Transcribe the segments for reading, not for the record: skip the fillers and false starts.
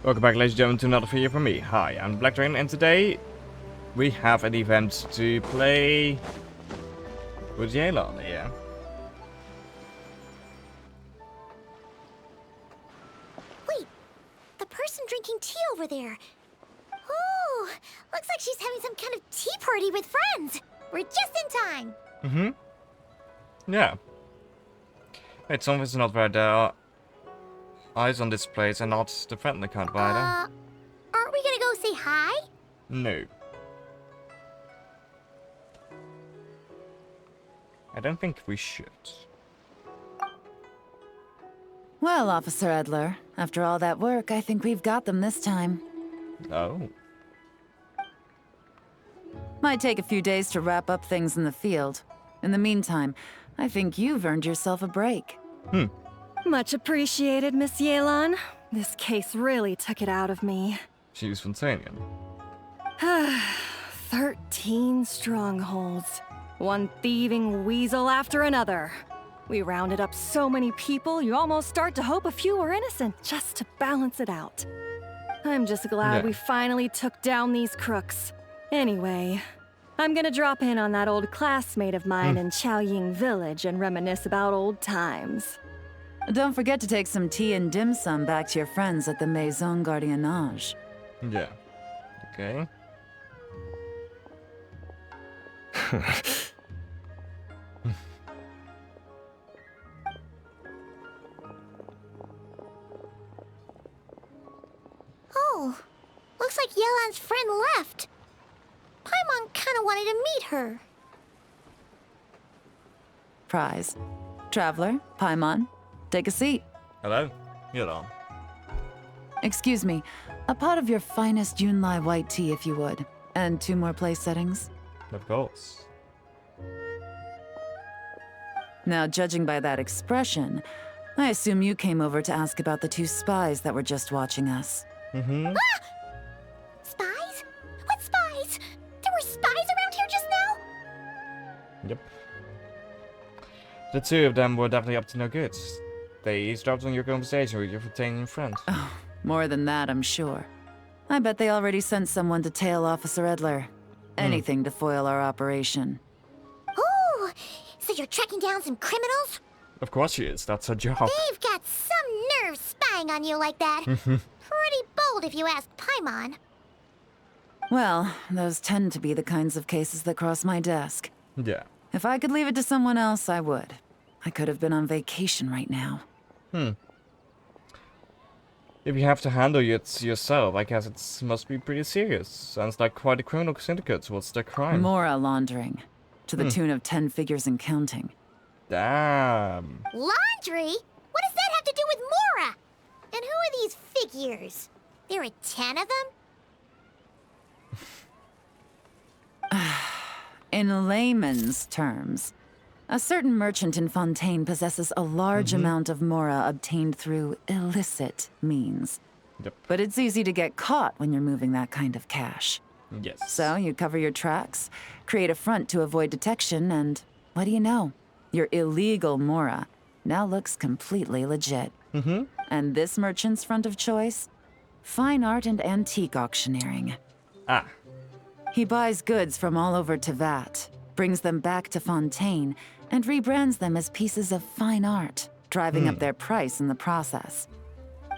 Welcome back, ladies and gentlemen, to another video from me. Hi, I'm Black Dragon, and today we have an event to play with Yelan, yeah. Wait, the person drinking tea over there. Oh, looks like she's having some kind of tea party with friends. We're just in time. Yeah. Wait, some of it's not where there are eyes on this place and not the friend account either. Aren't we gonna go say hi? No. I don't think we should. Well, Officer Edler, after all that work, I think we've got them this time. Oh. Might take a few days to wrap up things in the field. In the meantime, I think you've earned yourself a break. Much appreciated, Miss Yelan. This case really took it out of me. She's Fontanian. 13 strongholds. One thieving weasel after another. We rounded up so many people, you almost start to hope a few were innocent, just to balance it out. I'm just glad we finally took down these crooks. Anyway, I'm gonna drop in on that old classmate of mine in Chaoying Village and reminisce about old times. Don't forget to take some tea and dim sum back to your friends at the Maison Gardiennage. Yeah. Okay. Oh, looks like Yelan's friend left. Paimon kinda wanted to meet her. Prize. Traveler, Paimon, take a seat. Hello? Yelan. Excuse me, a pot of your finest Yunlai white tea if you would. And 2 more place settings. Of course. Now, judging by that expression, I assume you came over to ask about the 2 spies that were just watching us. Spies? What spies? There were spies around here just now? Yep. The 2 of them were definitely up to no good. They eavesdropped on your conversation with your Fontanian friend. More than that, I'm sure. I bet they already sent someone to tail Officer Edler. Anything to foil our operation. Oh, so you're tracking down some criminals? Of course she is, that's her job. They've got some nerve spying on you like that. Pretty bold if you ask Paimon. Well, those tend to be the kinds of cases that cross my desk. Yeah. If I could leave it to someone else, I would. I could have been on vacation right now. If you have to handle it yourself, I guess it must be pretty serious. Sounds like quite a criminal syndicate. What's their crime? Mora laundering. To the tune of 10 figures and counting. Damn. Laundry? What does that have to do with Mora? And who are these figures? There are 10 of them? In layman's terms, a certain merchant in Fontaine possesses a large amount of Mora obtained through illicit means. Yep. But it's easy to get caught when you're moving that kind of cash. Yes. So you cover your tracks, create a front to avoid detection, and what do you know? Your illegal Mora now looks completely legit. And this merchant's front of choice? Fine art and antique auctioneering. Ah. He buys goods from all over Teyvat, brings them back to Fontaine, and rebrands them as pieces of fine art, driving up their price in the process.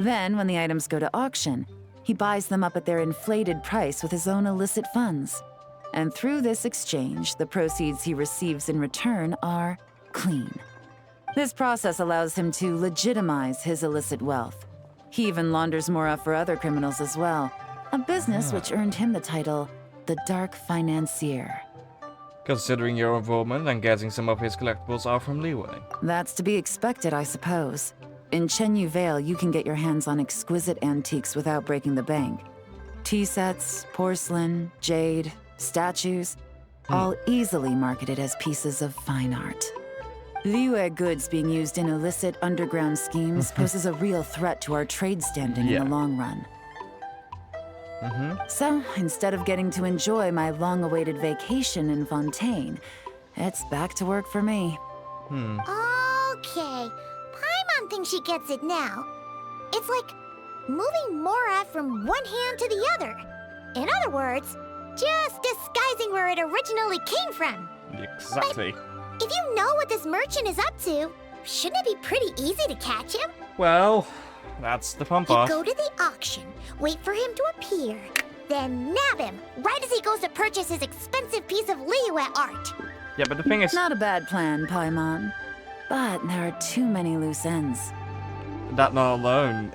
Then, when the items go to auction, he buys them up at their inflated price with his own illicit funds. And through this exchange, the proceeds he receives in return are clean. This process allows him to legitimize his illicit wealth. He even launders Mora for other criminals as well, a business which earned him the title the Dark Financier. Considering your involvement, I'm guessing some of his collectibles are from Leeway. That's to be expected, I suppose. In Chenyu Vale, you can get your hands on exquisite antiques without breaking the bank. Tea sets, porcelain, jade, statues, all easily marketed as pieces of fine art. Liyue goods being used in illicit underground schemes poses a real threat to our trade standing in the long run. So, instead of getting to enjoy my long-awaited vacation in Fontaine, it's back to work for me. Okay, Paimon thinks she gets it now. It's like moving Mora from one hand to the other. In other words, just disguising where it originally came from. Exactly. If you know what this merchant is up to, shouldn't it be pretty easy to catch him? Well, that's the fun You part. go to the auction, wait for him to appear, then nab him right as he goes to purchase his expensive piece of Liyue art. Yeah, but the thing is, Not a bad plan, Paimon. But there are too many loose ends. that not alone.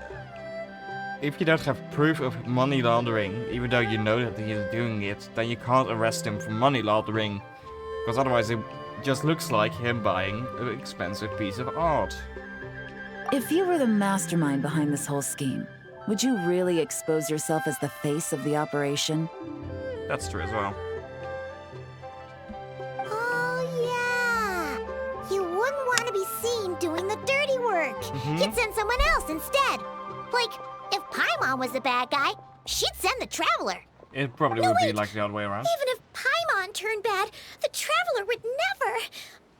If you don't have proof of money laundering, even though you know that he is doing it, then you can't arrest him for money laundering. Because otherwise it just looks like him buying an expensive piece of art. If you were the mastermind behind this whole scheme, would you really expose yourself as the face of the operation? That's true as well. Oh, yeah. You wouldn't want to be seen doing the dirty work. You'd send someone else instead. Like, if Paimon was the bad guy, she'd send the Traveler. It probably No, would be wait. like the other way around. Even if Paimon turned bad, the Traveler would never.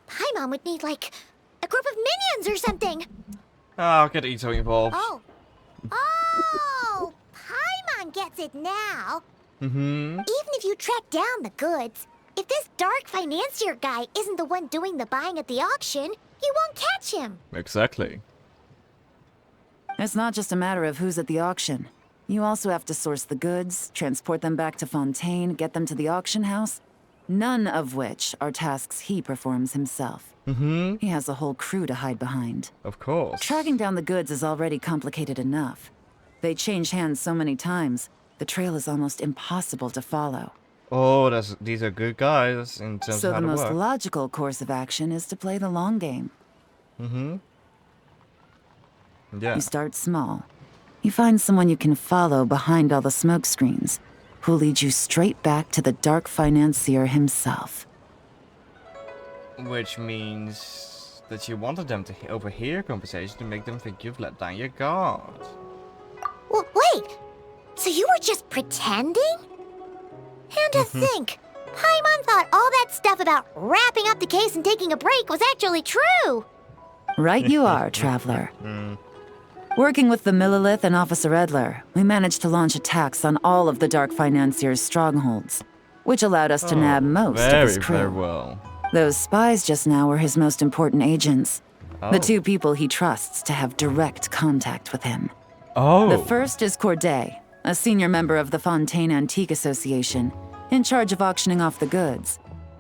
Paimon would need, like, a group of minions or something. Oh, I'll get Ito involved. Oh. Oh! Paimon gets it now. Mm-hmm. Even if you track down the goods, if this dark financier guy isn't the one doing the buying at the auction, you won't catch him. Exactly. It's not just a matter of who's at the auction. You also have to source the goods, transport them back to Fontaine, get them to the auction house. None of which are tasks he performs himself. Mm-hmm. He has a whole crew to hide behind. Of course. Tracking down the goods is already complicated enough. They change hands so many times, the trail is almost impossible to follow. Oh, these are good guys in terms So of how the to most work. logical course of action is to play the long game. Mm-hmm. Yeah. You start small. You find someone you can follow behind all the smoke screens, who'll lead you straight back to the dark financier himself. Which means that you wanted them to overhear conversation to make them think you've let down your guard. Well, wait! So you were just pretending? And to think, Paimon thought all that stuff about wrapping up the case and taking a break was actually true! Right you are, Traveler. Working with the Millilith and Officer Edler, we managed to launch attacks on all of the Dark Financier's strongholds, which allowed us to nab most of his crew. Very well. Those spies just now were his most important agents. Oh. The two people he trusts to have direct contact with him. Oh. The first is Corday, a senior member of the Fontaine Antique Association, in charge of auctioning off the goods.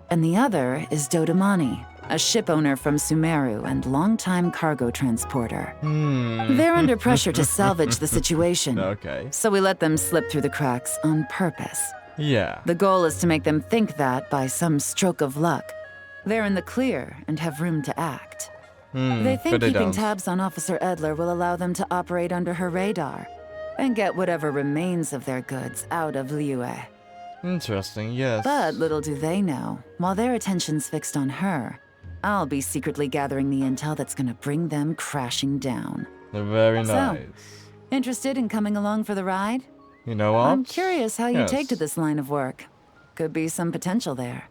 And the other is Dodamani, a ship owner from Sumeru and longtime cargo transporter. They're under pressure to salvage the situation. Okay. So we let them slip through the cracks on purpose. Yeah. The goal is to make them think that, by some stroke of luck, they're in the clear and have room to act. They think but they keeping don't. tabs on Officer Edler will allow them to operate under her radar and get whatever remains of their goods out of Liyue. Interesting, yes. But little do they know, while their attention's fixed on her, I'll be secretly gathering the intel that's gonna bring them crashing down. Very So, nice. Interested in coming along for the ride? You know what? I'm curious how you Yes. take to this line of work. Could be some potential there.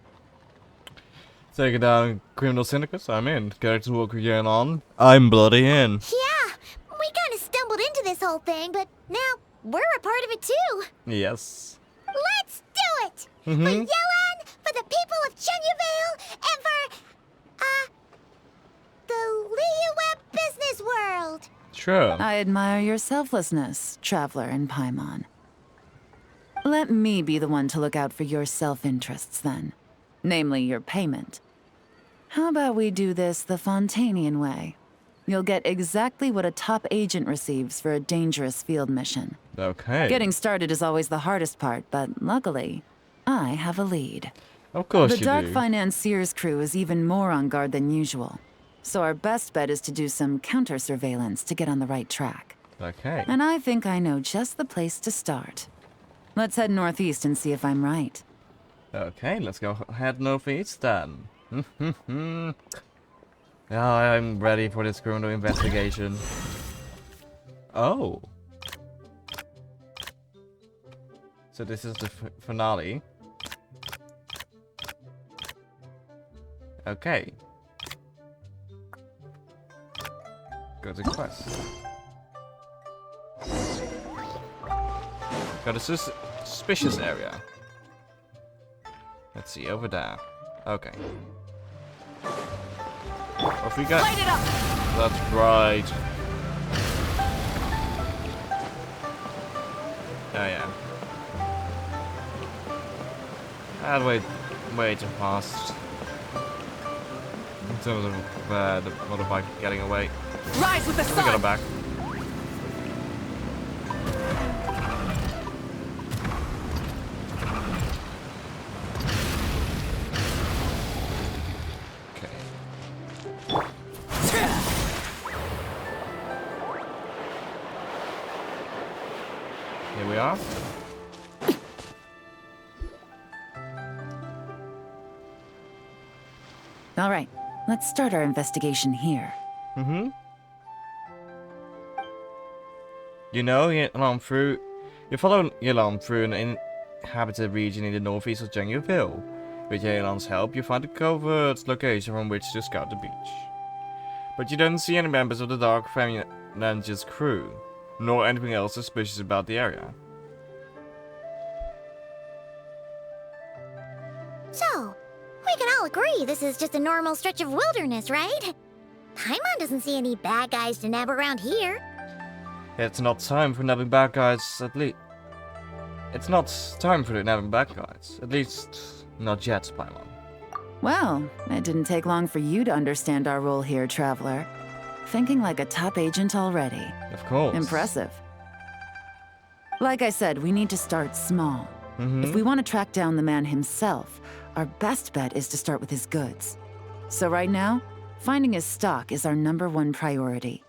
Taking down criminal syndicates, I'm in. Character work again on. I'm bloody in. Yeah, we kinda stumbled into this whole thing, but now we're a part of it too. Yes. Let's do it! For Yelan, for the people of Chenyavale, and for, the Liyue business world! Sure. I admire your selflessness, Traveler and Paimon. Let me be the one to look out for your self-interests then. Namely, your payment. How about we do this the Fontainian way? You'll get exactly what a top agent receives for a dangerous field mission. Okay. Getting started is always the hardest part, but luckily, I have a lead. Of course The you Dark do. Financier's crew is even more on guard than usual. So our best bet is to do some counter-surveillance to get on the right track. Okay. And I think I know just the place to start. Let's head northeast and see if I'm right. Okay, let's go head northeast then. Yeah, I'm ready for this criminal investigation. Oh. So this is the finale. Okay. Go to quest. Got a suspicious area. Let's see, over there. Okay. Off we go. Light it up! That's right. Oh yeah. I'd way too fast. In terms of the motorbike getting away. Rise with the We got sun! him back. Here we are. All right, let's start our investigation here. Mm-hmm. You follow Yelan through an inhabited region in the northeast of Genuineville. With Yelan's help, you find a covert location from which to scout the beach. But you don't see any members of the Dark Family's crew, nor anything else suspicious about the area. So, we can all agree this is just a normal stretch of wilderness, right? Paimon doesn't see any bad guys to nab around here. It's not time for nabbing bad guys, at least. It's not time for nabbing bad guys. At least, not yet, Paimon. Well, it didn't take long for you to understand our role here, Traveler. Thinking like a top agent already. Of course. Impressive. Like I said, we need to start small. If we want to track down the man himself, our best bet is to start with his goods. So right now, finding his stock is our #1 priority.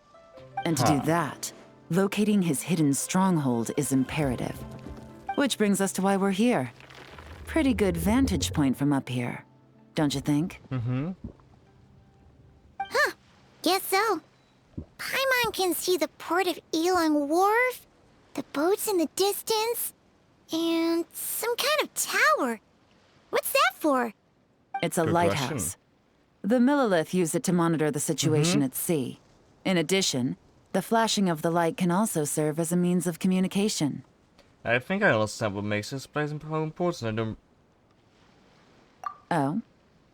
And to do that, locating his hidden stronghold is imperative. Which brings us to why we're here. Pretty good vantage point from up here, don't you think? Guess so. Paimon can see the port of Elang Wharf, the boats in the distance, and some kind of tower. What's that for? It's a Good lighthouse. question. The Millilith use it to monitor the situation at sea. In addition, the flashing of the light can also serve as a means of communication. I think I understand what makes this place important. I don't Oh?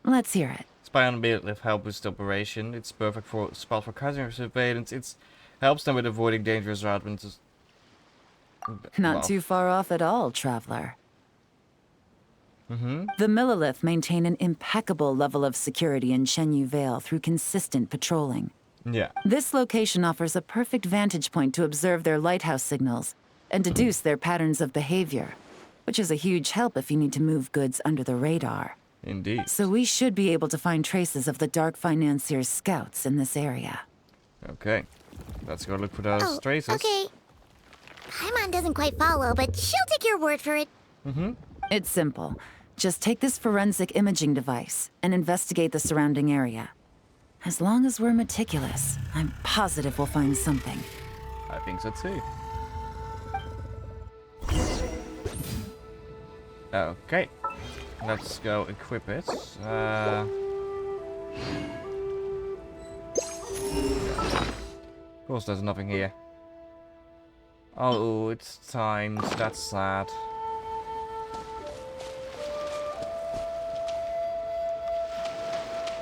Let's hear it. spy on a bit with help with the operation. It's perfect for spot for cutting surveillance. It helps them with avoiding dangerous routes. Not too far off at all, Traveler. The Millilith maintain an impeccable level of security in Shenyu Vale through consistent patrolling. Yeah. This location offers a perfect vantage point to observe their lighthouse signals and deduce their patterns of behavior, which is a huge help if you need to move goods under the radar. Indeed. So we should be able to find traces of the Dark Financier's scouts in this area. Okay. Let's go look for those traces. Okay. Paimon doesn't quite follow, but she'll take your word for it. It's simple. Just take this forensic imaging device and investigate the surrounding area. As long as we're meticulous, I'm positive we'll find something. I think so too. Okay. Let's go equip it. Of course there's nothing here. Oh, it's timed. That's sad.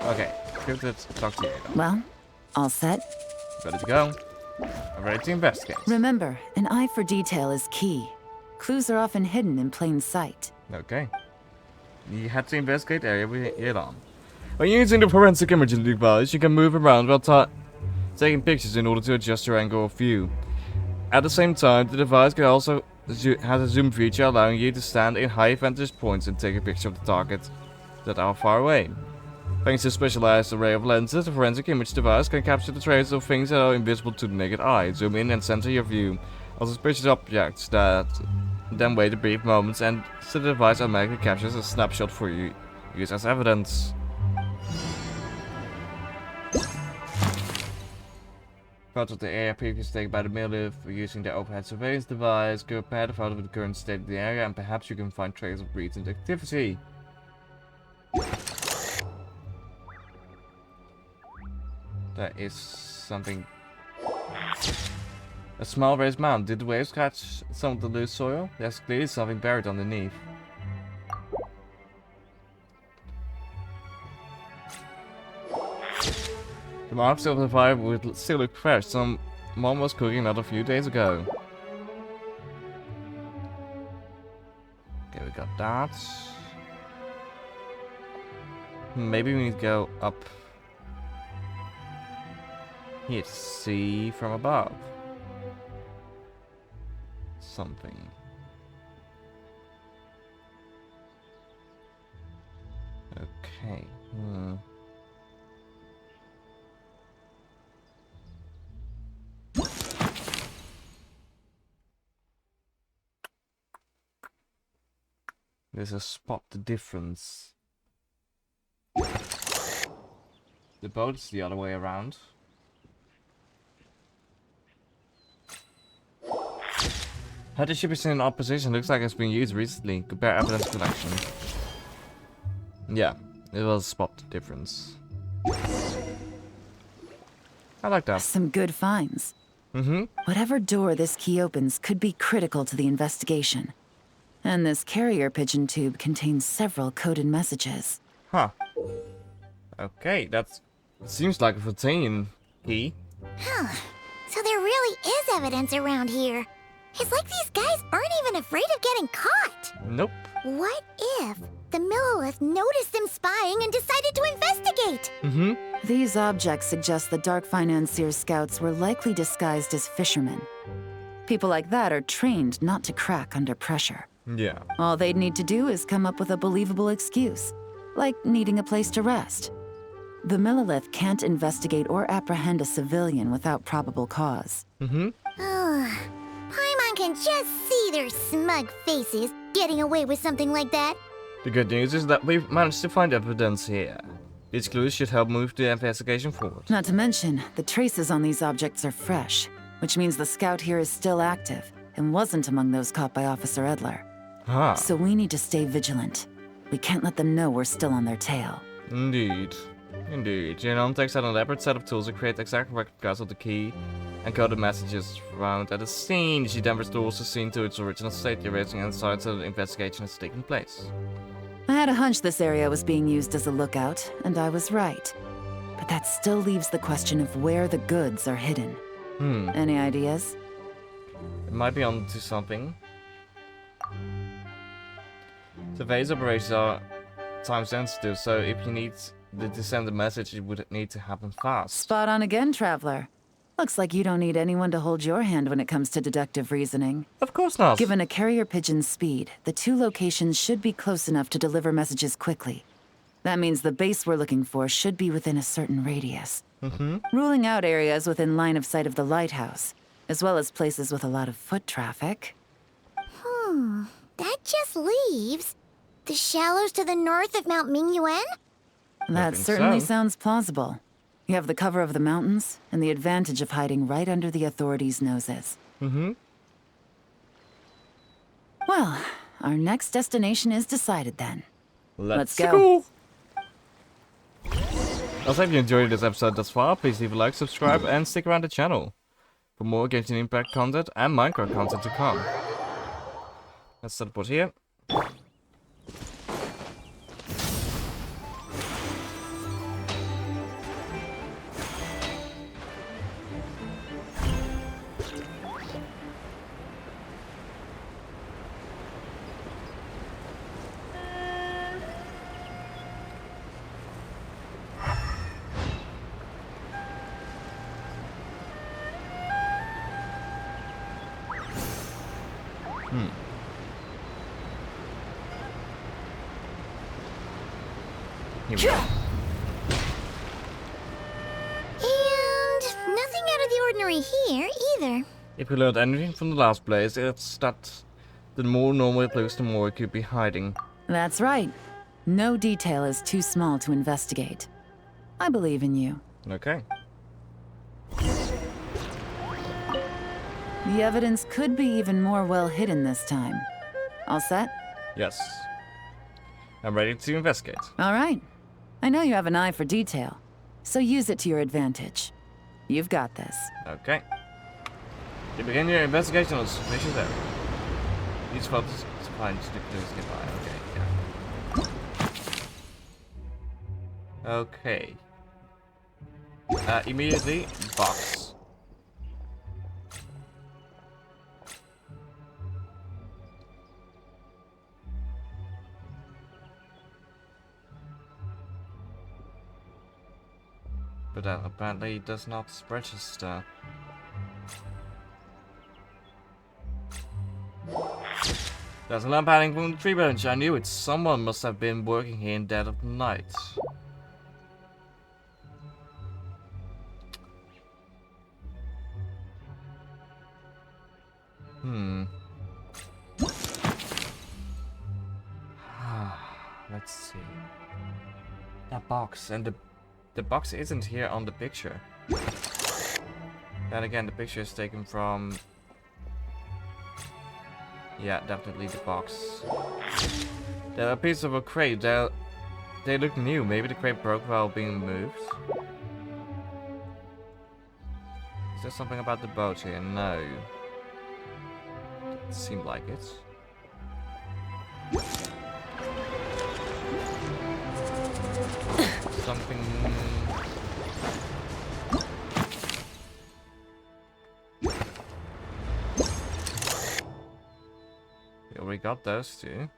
Okay, good to talk to you. Well, all set? Ready to go. I'm ready to investigate. Remember, an eye for detail is key. Clues are often hidden in plain sight. Okay. You had to investigate the area with Yelan. By using the forensic imaging device, you can move around while taking pictures in order to adjust your angle of view. At the same time, the device can also has a zoom feature allowing you to stand in high vantage points and take a picture of the target that are far away. Thanks to a specialized array of lenses, the forensic image device can capture the traces of things that are invisible to the naked eye, zoom in and center your view on suspicious objects that then wait a brief moment and so the device automatically captures a snapshot for you use as evidence. Photos of the area previously taken by the Millilith using the overhead surveillance device. Compare the photo with the current state of the area and perhaps you can find traces of recent activity. There is something. A small raised mound. Did the waves catch some of the loose soil? There's clearly something buried underneath. The marks of the fire would still look fresh. Someone was cooking that a few days ago. Okay, we got that. Maybe we need to go up here to see from above. Something. Okay. There's a spot the difference. The boat's the other way around. How the ship is in opposition looks like it's been used recently. Compare evidence collection. Yeah, it will spot the difference. I like that. Some good finds. Mm-hmm. Whatever door this key opens could be critical to the investigation. And this carrier pigeon tube contains several coded messages. Huh. Okay, that seems like a Fontaine key. Huh. So there really is evidence around here. It's like these guys aren't even afraid of getting caught. Nope. What if the Millilith noticed them spying and decided to investigate? Mm-hmm. These objects suggest the Dark Financier scouts were likely disguised as fishermen. People like that are trained not to crack under pressure. Yeah. All they'd need to do is come up with a believable excuse, like needing a place to rest. The Millilith can't investigate or apprehend a civilian without probable cause. Mm-hmm. Paimon can just see their smug faces getting away with something like that. The good news is that we've managed to find evidence here. These clues should help move the investigation forward. Not to mention, the traces on these objects are fresh, which means the scout here is still active and wasn't among those caught by Officer Edler. Ah. So we need to stay vigilant. We can't let them know we're still on their tail. Indeed. Indeed. Genome takes out an elaborate set of tools to create exact replicas of the key and coded messages found at the scene. She then restores the scene to its original state, erasing insight so the investigation has taken place. I had a hunch this area was being used as a lookout, and I was right. But that still leaves the question of where the goods are hidden. Any ideas? It might be onto something. Surveillance operations are time sensitive, so if you need to send a message, it would need to happen fast. Spot on again, Traveler. Looks like you don't need anyone to hold your hand when it comes to deductive reasoning. Of course not. Given a carrier pigeon's speed, the two locations should be close enough to deliver messages quickly. That means the base we're looking for should be within a certain radius. Ruling out areas within line of sight of the lighthouse, as well as places with a lot of foot traffic. That just leaves the shallows to the north of Mount Mingyuan? That think certainly so. sounds plausible. You have the cover of the mountains, and the advantage of hiding right under the authorities' noses. Well, our next destination is decided then. Let's go. I hope you enjoyed this episode thus far. Please leave a like, subscribe, and stick around the channel for more Genshin Impact content and Minecraft content to come. Let's teleport here. Here we go. And nothing out of the ordinary here, either. If we learned anything from the last place, it's that the more normal it looks, the more it could be hiding. That's right. No detail is too small to investigate. I believe in you. Okay. The evidence could be even more well hidden this time. All set? Yes. I'm ready to investigate. All right. I know you have an eye for detail, so use it to your advantage. You've got this. Okay. You begin your investigation on the suspicious area. These photos find the clues nearby. Okay, yeah. Okay. Immediately, box. But that apparently does not register. There's a lamp hanging from the tree branch. I knew it. Someone must have been working here in dead of night. Let's see. That box, and the box isn't here on the picture. Then again, the picture is taken from... Yeah, definitely the box. There are pieces of a crate. They look new. Maybe the crate broke while being moved. Is there something about the boat here? No. Doesn't seem like it. Something... We got those two.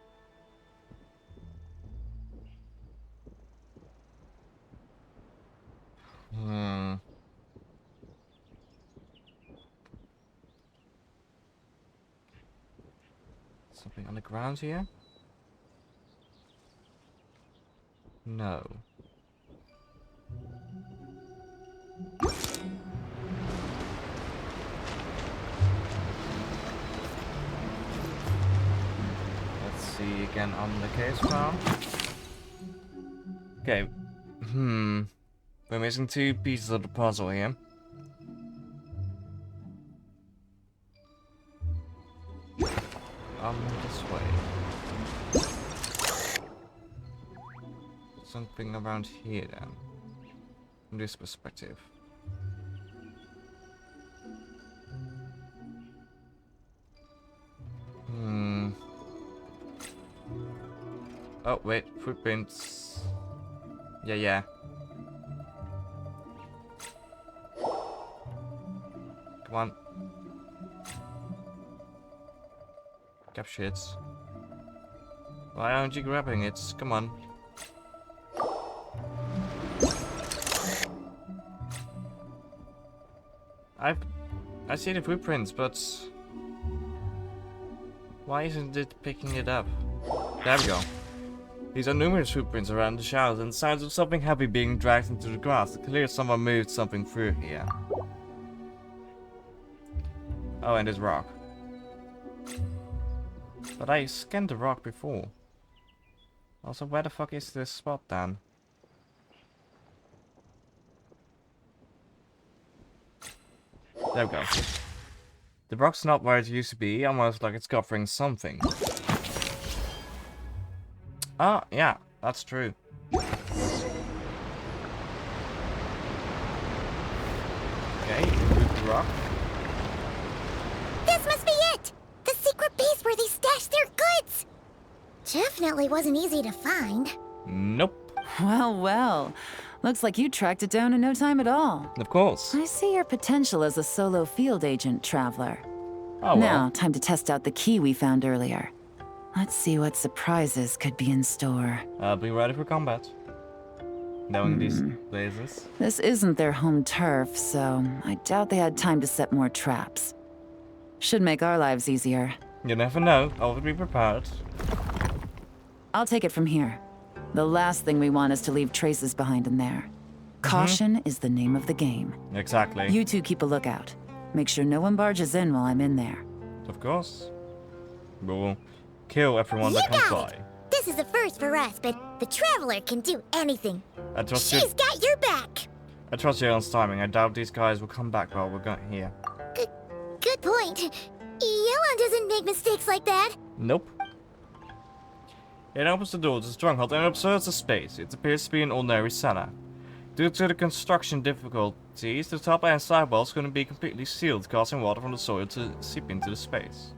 Something on the ground here? No. See again on the case file. Okay. We're missing two pieces of the puzzle here. This way. Something around here then. From this perspective. Oh, wait, footprints. Yeah. Come on. Capture it. Why aren't you grabbing it? Come on. I see the footprints, but why isn't it picking it up? There we go. These are numerous footprints around the shadows and signs of something heavy being dragged into the grass. It's clear someone moved something through here. Oh, and this rock. But I scanned the rock before. Also, where the fuck is this spot then? There we go. The rock's not where it used to be, almost like it's covering something. Ah, yeah, that's true. Okay, move the rock. This must be it! The secret base where they stashed their goods! Definitely wasn't easy to find. Nope. Well. Looks like you tracked it down in no time at all. Of course. I see your potential as a solo field agent, Traveler. Oh, well. Now, time to test out the key we found earlier. Let's see what surprises could be in store. I'll be ready for combat. Knowing these places. This isn't their home turf, so I doubt they had time to set more traps. Should make our lives easier. You never know. Always be prepared. I'll take it from here. The last thing we want is to leave traces behind in there. Caution is the name of the game. Exactly. You two keep a lookout. Make sure no one barges in while I'm in there. Of course. We'll kill everyone that comes by. This is a first for us, but the Traveler can do anything. I trust She's got your back. I trust Yeon's timing. I doubt these guys will come back while we're going here. Good point. Yeon doesn't make mistakes like that. Nope. It opens the door to the stronghold and observes the space. It appears to be an ordinary cellar. Due to the construction difficulties, the top and sidewalls couldn't be completely sealed, causing water from the soil to seep into the space.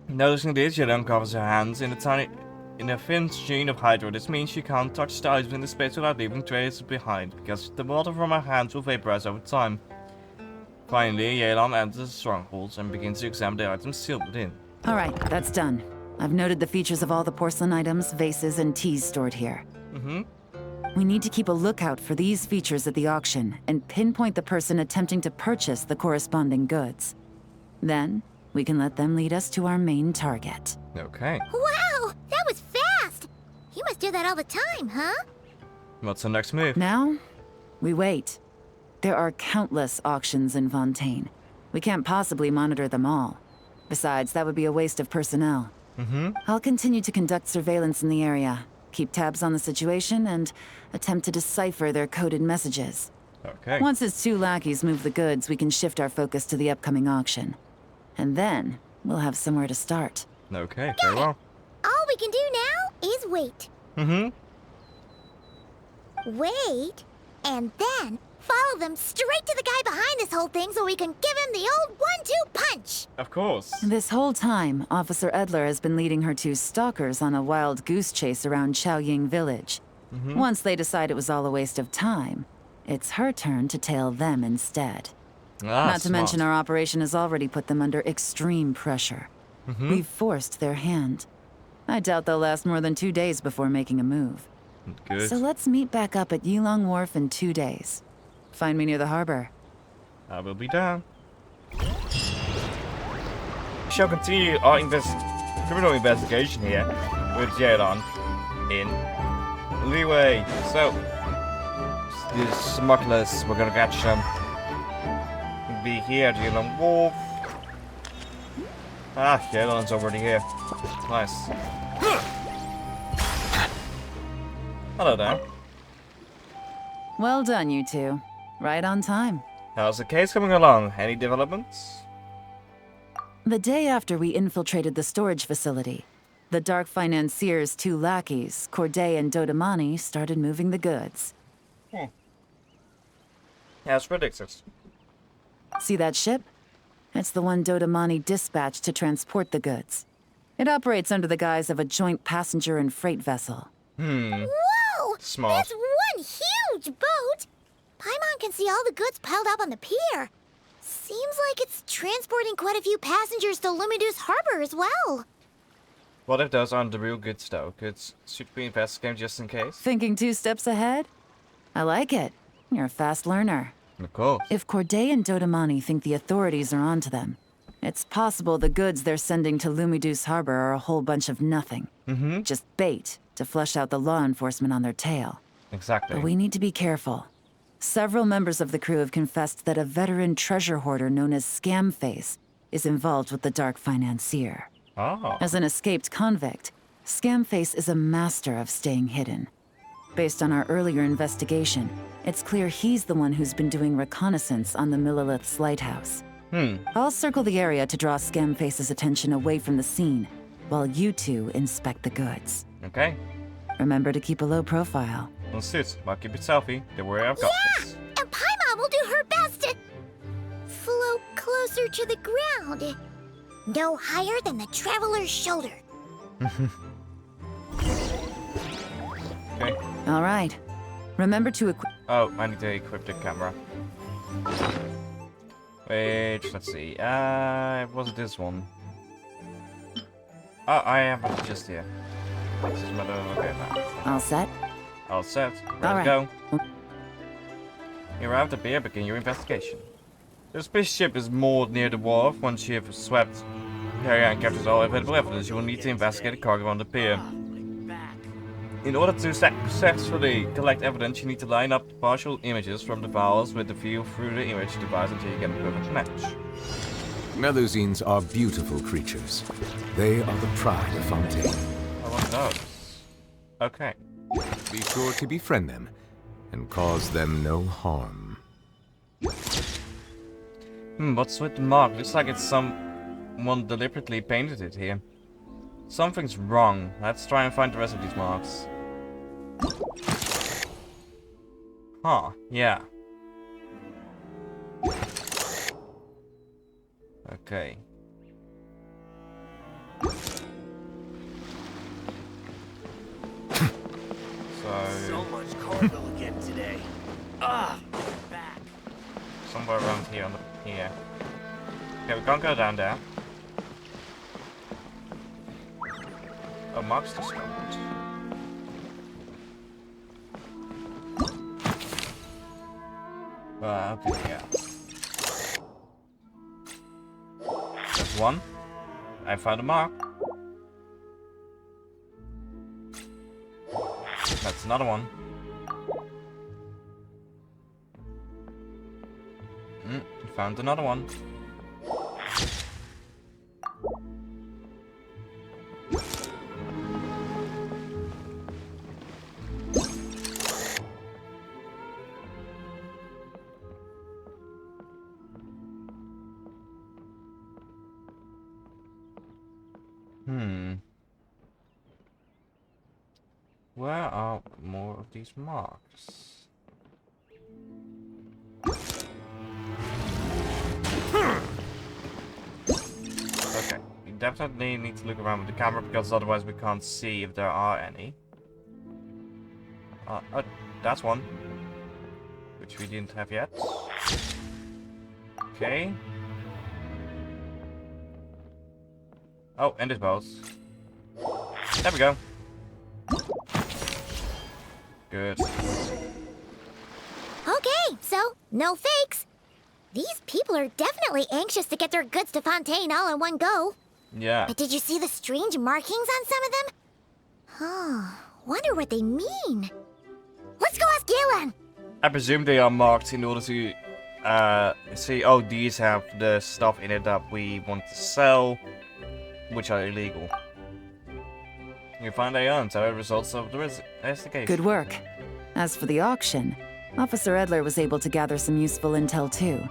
Noticing this, she uncovers her hands in a thin stream of hydro. This means she can't touch the items in the space without leaving traces behind, because the water from her hands will vaporize over time. Finally, Yelan enters the strongholds and begins to examine the items sealed within. Alright, that's done. I've noted the features of all the porcelain items, vases, and teas stored here. We need to keep a lookout for these features at the auction and pinpoint the person attempting to purchase the corresponding goods. Then, we can let them lead us to our main target. Okay. Wow, that was fast! You must do that all the time, huh? What's the next move? Now, we wait. There are countless auctions in Fontaine. We can't possibly monitor them all. Besides, that would be a waste of personnel. I'll continue to conduct surveillance in the area, keep tabs on the situation, and attempt to decipher their coded messages. Okay. Once his 2 lackeys move the goods, we can shift our focus to the upcoming auction. And then, we'll have somewhere to start. Okay, very well. All we can do now is wait. Wait, and then follow them straight to the guy behind this whole thing so we can give him the old 1-2 punch. Of course. This whole time, Officer Edler has been leading her 2 stalkers on a wild goose chase around Chaoying Village. Once they decide it was all a waste of time, it's her turn to tail them instead. Not to mention our operation has already put them under extreme pressure. We've forced their hand. I doubt they'll last more than 2 days before making a move. Good. So let's meet back up at Yilong Wharf in 2 days. Find me near the harbor. I will be down. We shall continue our criminal investigation here with Yelan in Leeway. So, these smugglers, we're gonna catch them. Be here at Yilong Wharf. Ah, Yelan's already here. Nice. Hello there. Well done, you 2. Right on time. How's the case coming along? Any developments? The day after we infiltrated the storage facility, the Dark Financier's 2 lackeys, Corday and Dodamani, started moving the goods. As predicted. See that ship? It's the one Dodamani dispatched to transport the goods. It operates under the guise of a joint passenger and freight vessel. Whoa! Smart. That's one huge boat! Paimon can see all the goods piled up on the pier. Seems like it's transporting quite a few passengers to Lumidu's harbor as well. What if those aren't the real goods though? Should we investigate just in case? Thinking 2 steps ahead? I like it. You're a fast learner. Of course. If Corday and Dodamani think the authorities are onto them, it's possible the goods they're sending to Lumidu's harbor are a whole bunch of nothing. Just bait to flush out the law enforcement on their tail. Exactly. But we need to be careful. Several members of the crew have confessed that a veteran treasure hoarder known as Scamface is involved with the Dark Financier. Oh. As an escaped convict, Scamface is a master of staying hidden. Based on our earlier investigation, it's clear he's the one who's been doing reconnaissance on the Millilith's lighthouse. I'll circle the area to draw Scamface's attention away from the scene, while you 2 inspect the goods. Okay. Remember to keep a low profile. Well, sis, I'll keep it selfie. Don't worry, I've got this. And Paimon will do her best to float closer to the ground. No higher than the traveler's shoulder. Okay. All right. Remember to equip. Oh, I need to equip the camera. Wait, let's see. Was it this one? Oh, I have it just here. This is my okay now. All set? All set. Ready All to right. go. You arrived at pier, begin your investigation. The spaceship is moored near the wharf. Once you have swept the area and captured all available evidence, you will need to investigate the cargo on the pier. In order to successfully collect evidence, you need to line up partial images from the files with the view through the image device until you get a perfect match. Melusines are beautiful creatures. They are the pride of Fontaine. I want those. Okay. Be sure to befriend them and cause them no harm. What's with the mark? Looks like it's someone deliberately painted it here. Something's wrong. Let's try and find the rest of these marks. Huh, yeah. Okay. So much cargo again today. Ah, back. Somewhere around here on the here. Okay, we can't go down there. Oh, Mark's discovered. Okay, yeah. That's one. I found a mark. That's another one. Found another one. Where are more of these marks? Okay, we definitely need to look around with the camera because otherwise we can't see if there are any. Oh, that's one. Which we didn't have yet. Okay. Oh, and his bows. There we go. Good. Okay, so no fakes. These people are definitely anxious to get their goods to Fontaine all in one go. Yeah. But did you see the strange markings on some of them? Huh, wonder what they mean. Let's go ask Galen! I presume they are marked in order to see, oh, these have the stuff in it that we want to sell, which are illegal. You find they aren't, so results of the investigation. Good work. As for the auction, Officer Edler was able to gather some useful intel too.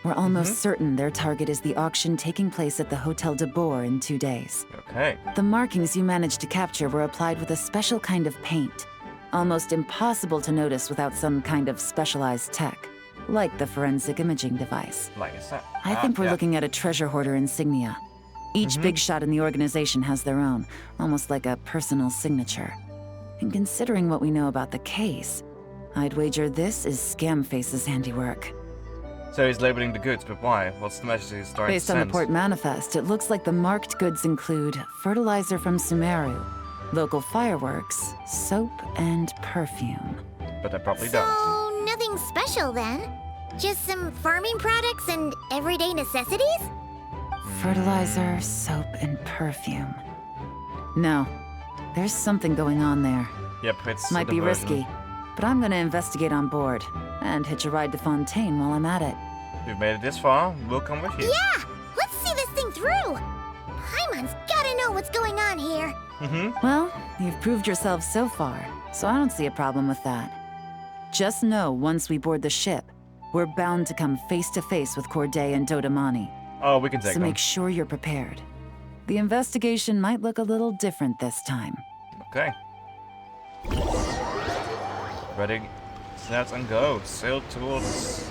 We're almost certain their target is the auction taking place at the Hotel de Boer in 2 days. Okay. The markings you managed to capture were applied with a special kind of paint. Almost impossible to notice without some kind of specialized tech, like the forensic imaging device. Like I said. I think we're yeah. looking at a treasure hoarder insignia. Each big shot in the organization has their own, almost like a personal signature. And considering what we know about the case, I'd wager this is Scamface's handiwork. So he's labeling the goods, but why? What's the message he's trying to Based on send? the port manifest, it looks like the marked goods include fertilizer from Sumeru, local fireworks, soap, and perfume. But they probably don't. So, nothing special then? Just some farming products and everyday necessities? Fertilizer, soap, and perfume. No, there's something going on there. Yep, it's Might a be diversion. risky, but I'm gonna investigate on board and hitch a ride to Fontaine while I'm at it. We've made it this far, we'll come with you. Yeah! Let's see this thing through! Paimon's gotta know what's going on here. Well, you've proved yourself so far, so I don't see a problem with that. Just know once we board the ship, we're bound to come face to face with Corday and Dodamani. Oh, we can take So them. make sure you're prepared. The investigation might look a little different this time. Okay. Ready, set, and go. Sail towards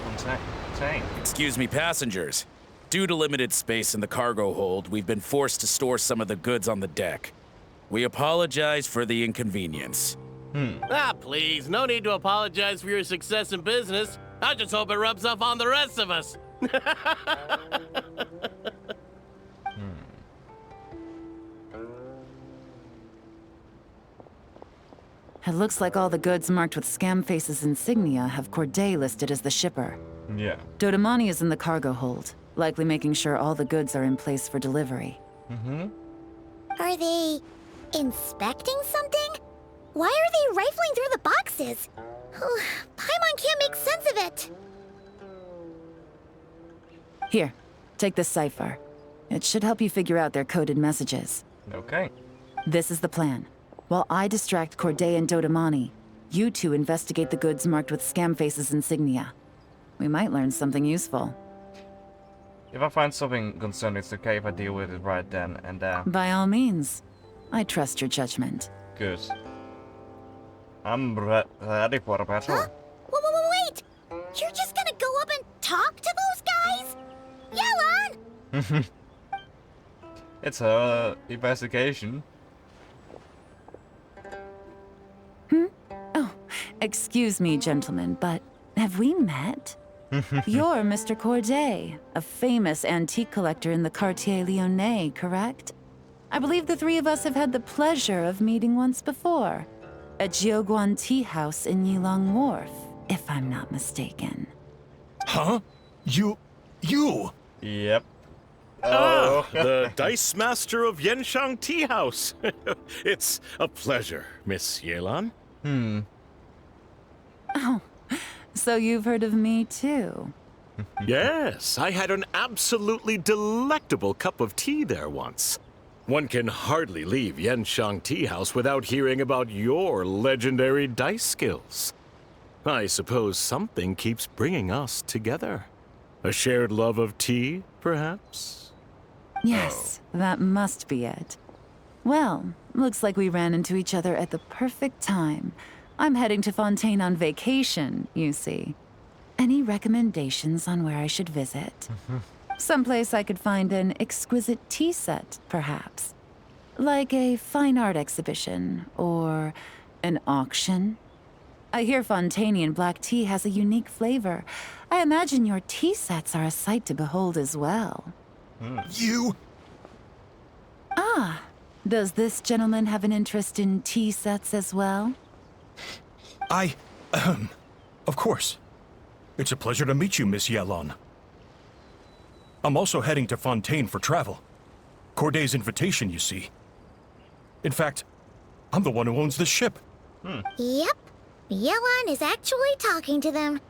Fontaine. Excuse me, passengers. Due to limited space in the cargo hold, we've been forced to store some of the goods on the deck. We apologize for the inconvenience. Ah, please, no need to apologize for your success in business. I just hope it rubs off on the rest of us. It looks like all the goods marked with Scamface's insignia have Corday listed as the shipper. Yeah. Dodamani is in the cargo hold, likely making sure all the goods are in place for delivery. Are they inspecting something? Why are they rifling through the boxes? Paimon can't make sense of it. Here, take this cipher. It should help you figure out their coded messages. Okay. This is the plan. While I distract Corday and Dodamani, you two investigate the goods marked with Scamface's insignia. We might learn something useful. If I find something concerning, it's okay if I deal with it right then and there. By all means. I trust your judgment. Good. I'm ready for a battle. Huh? Wait! You're just gonna go up and talk to those guys? Yelan! It's a investigation. Oh, excuse me, gentlemen, but have we met? You're Mr. Corday, a famous antique collector in the Quartier Lyonnais, correct? I believe the three of us have had the pleasure of meeting once before. At Jiuguan Tea House in Yilong Wharf, if I'm not mistaken. Huh? You? Yep. The Dice Master of Yenshang Tea House. It's a pleasure, Miss Yelan. Oh, so you've heard of me too? Yes, I had an absolutely delectable cup of tea there once. One can hardly leave Yenshang Tea House without hearing about your legendary dice skills. I suppose something keeps bringing us together. A shared love of tea, perhaps? Yes, that must be it. Well, looks like we ran into each other at the perfect time. I'm heading to Fontaine on vacation, you see. Any recommendations on where I should visit? Someplace I could find an exquisite tea set, perhaps. Like a fine art exhibition, or an auction. I hear Fontainian black tea has a unique flavor. I imagine your tea sets are a sight to behold as well. You? Ah, does this gentleman have an interest in tea sets as well? Of course. It's a pleasure to meet you, Miss Yelan. I'm also heading to Fontaine for travel. Corday's invitation, you see. In fact, I'm the one who owns the ship. Yep. Yelan is actually talking to them.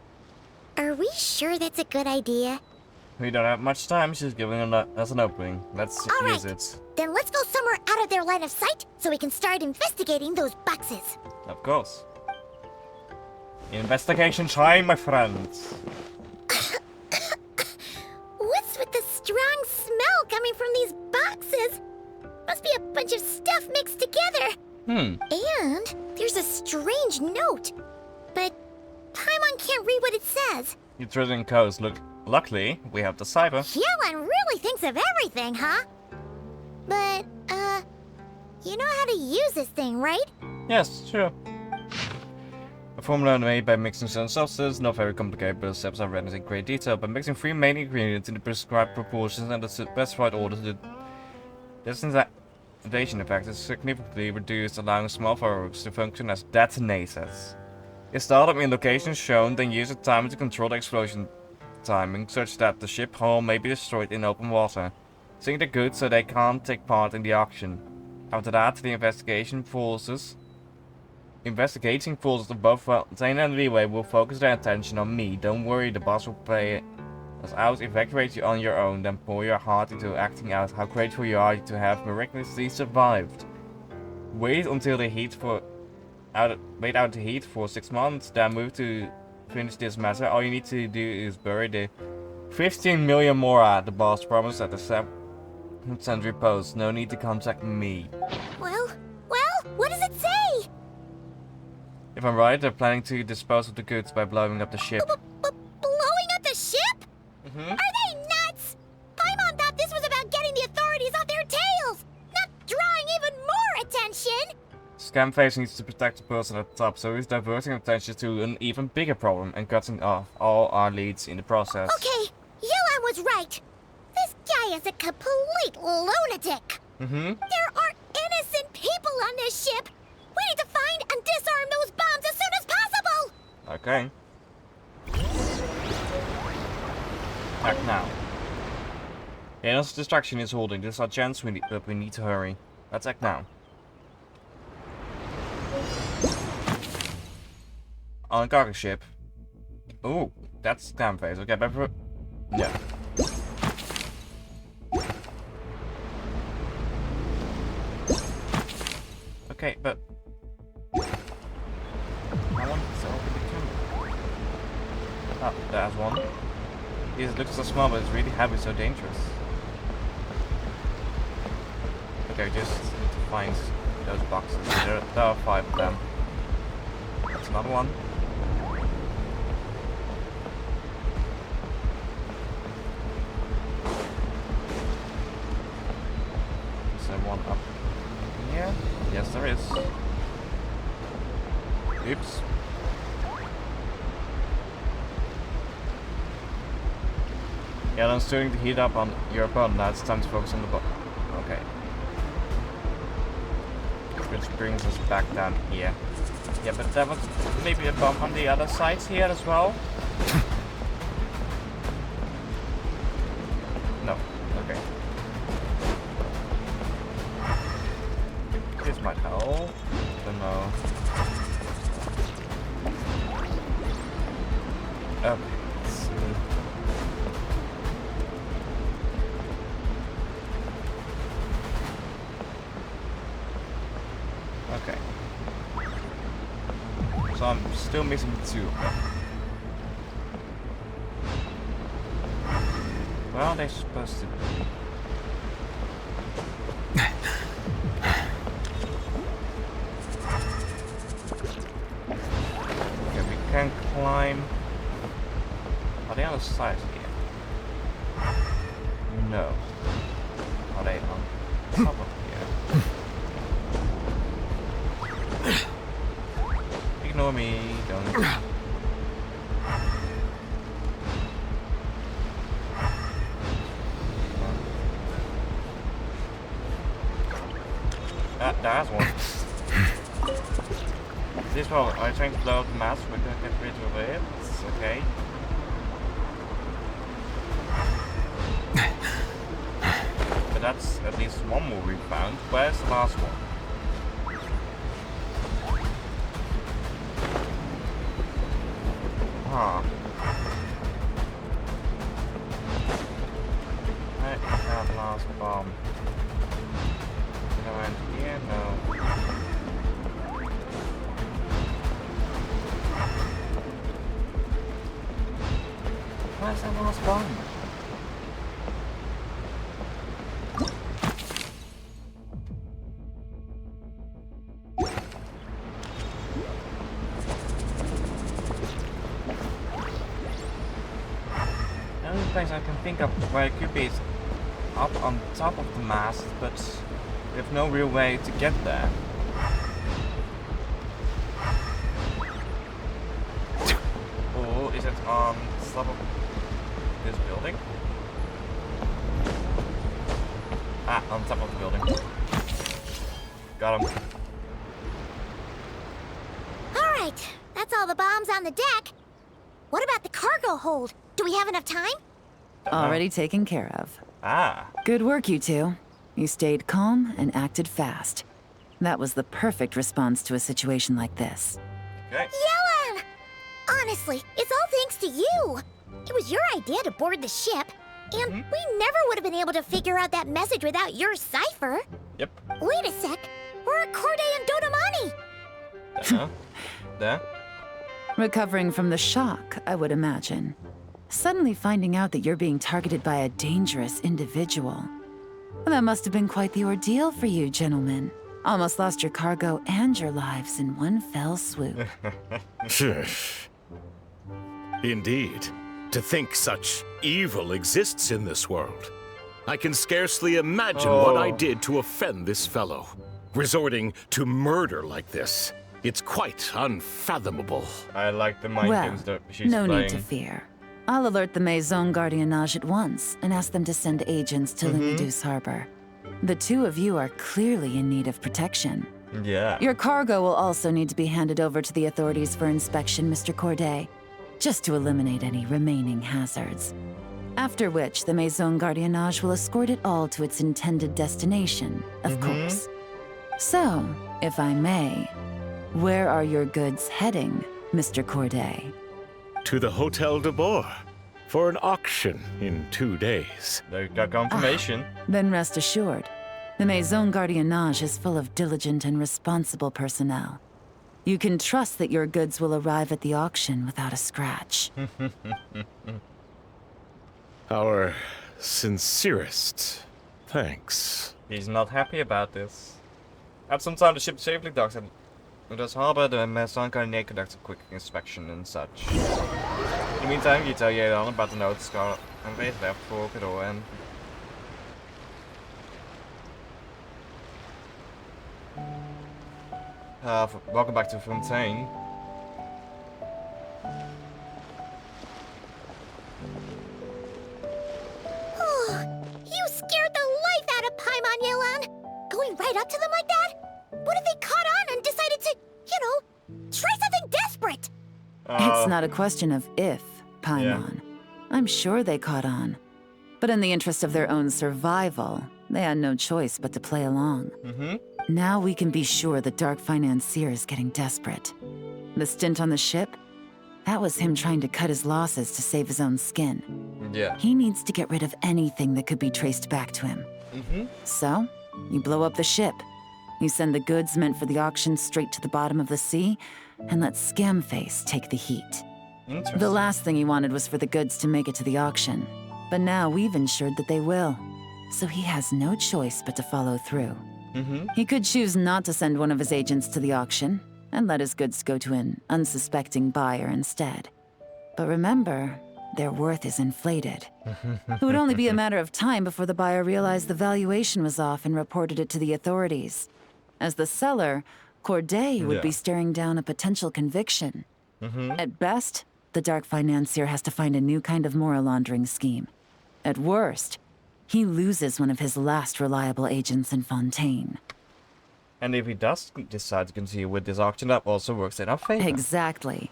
Are we sure that's a good idea? We don't have much time. She's giving us an opening. Let's All use right. it. Then let's go somewhere out of their line of sight so we can start investigating those boxes. Of course. Investigation time, my friends. What's with the strong smell coming from these boxes? Must be a bunch of stuff mixed together. And there's a strange note. But Paimon can't read what it says. It's written in codes. Look, luckily, we have the cipher. Yelan really thinks of everything, huh? But, you know how to use this thing, right? Yes, sure. A formula made by mixing certain substances, not very complicated, but the steps are written in great detail. By mixing three main ingredients in the prescribed proportions and the specified order, the detonation effect is significantly reduced, allowing small fireworks to function as detonators. Install them in locations shown, then use a timer to control the explosion timing, such that the ship hull may be destroyed in open water. Sink the goods so they can't take part in the auction. After that, the investigating forces of both Fontaine and Leeway will focus their attention on me. Don't worry, the boss will play us out, evacuate you on your own, then pour your heart into acting out how grateful you are to have miraculously survived. Wait out the heat for 6 months, then move to finish this matter. All you need to do is bury the 15 million mora the boss promised at the 7th century post. No need to contact me. Well, what does it say? If I'm right, they're planning to dispose of the goods by blowing up the ship. Blowing up the ship? Are they nuts? Paimon thought this was about getting the authorities off their tails, not drawing even more attention. Scamface needs to protect the person at the top, so he's diverting attention to an even bigger problem and cutting off all our leads in the process. Okay, Yelan was right. This guy is a complete lunatic. There are innocent people on this ship. We need to find and disarm those bombs as soon as possible. Okay. Act now. Yes, distraction is holding. This is our chance, but we need to hurry. Let's act now. On a cargo ship. Ooh, that's Scamface. Okay, but yeah. Okay, but I want to open the camera. Oh, there's one. It looks so small, but it's really heavy, so dangerous. Okay, just need to find those boxes. There are 5 of them. That's another one. Is there one up here? Yes, there is. Oops. Yeah, I'm starting to heat up on your opponent. Now it's time to focus on the button. Okay. Which brings us back down here. Yeah, but there was maybe a bump on the other side here as well. No. Okay. This might help. Don't know. Okay. Let's see. Okay. So I'm still missing 2 of them. Where are they supposed to be? Okay, we can climb. Are they on the side here? No. Are they on top of here? Ignore me, don't. There's one. This one, I'm trying to blow up the mask, we're gonna get rid of it. It's okay. But that's at least one more we found. Where's the last one? Huh. Where is that last bomb? Did I went here? No. Where's that last bomb? The only place I can think of where it could be is up on top of the mast, but we have no real way to get there. Or is it on top of this building? Ah, on top of the building. Got him. Alright, that's all the bombs on the deck. What about the cargo hold? Do we have enough time? Already taken care of. Ah. Good work, you two. You stayed calm and acted fast. That was the perfect response to a situation like this. Okay. Yellen! Honestly, it's all thanks to you. It was your idea to board the ship, and we never would have been able to figure out that message without your cipher. Yep. Wait a sec. We're at Corday and Dodamani. There. Recovering from the shock, I would imagine. Suddenly finding out that you're being targeted by a dangerous individual. That must have been quite the ordeal for you, gentlemen. Almost lost your cargo and your lives in one fell swoop. Indeed. To think such evil exists in this world. I can scarcely imagine what I did to offend this fellow. Resorting to murder like this. It's quite unfathomable. I like the mind games that she's no playing. need to fear. I'll alert the Maison Gardiennage at once and ask them to send agents to Lumiduce Harbor. The two of you are clearly in need of protection. Yeah. Your cargo will also need to be handed over to the authorities for inspection, Mr. Corday, just to eliminate any remaining hazards. After which, the Maison Gardiennage will escort it all to its intended destination, of course. So, if I may, where are your goods heading, Mr. Corday? To the Hotel de Boer for an auction in 2 days. They got confirmation. Then rest assured, the Maison Gardiennage is full of diligent and responsible personnel. You can trust that your goods will arrive at the auction without a scratch. Our sincerest thanks. He's not happy about this. At some time, the ship safely docks at It does harbor the Mesanka conducts a quick inspection and such. In the meantime, you tell Yelan about the notes Scarlet and Faith left for Cador and... welcome back to Fontaine. Oh, you scared the life out of Paimon, Yelan. Going right up to them like that? What if they caught on and decided to, you know, try something desperate? It's not a question of if, Paimon. I'm sure they caught on. But in the interest of their own survival, they had no choice but to play along. Now we can be sure the Dark Financier is getting desperate. The stint on the ship? That was him trying to cut his losses to save his own skin. Yeah. He needs to get rid of anything that could be traced back to him. So, you blow up the ship. You send the goods meant for the auction straight to the bottom of the sea, and let Scamface take the heat. The last thing he wanted was for the goods to make it to the auction. But now we've ensured that they will. So he has no choice but to follow through. He could choose not to send one of his agents to the auction, and let his goods go to an unsuspecting buyer instead. But remember, their worth is inflated. It would only be a matter of time before the buyer realized the valuation was off and reported it to the authorities. As the seller, Corday would be staring down a potential conviction. At best, the Dark Financier has to find a new kind of moral laundering scheme. At worst, he loses one of his last reliable agents in Fontaine. And if he does decide to continue with this auction, that also works in our favor. Exactly.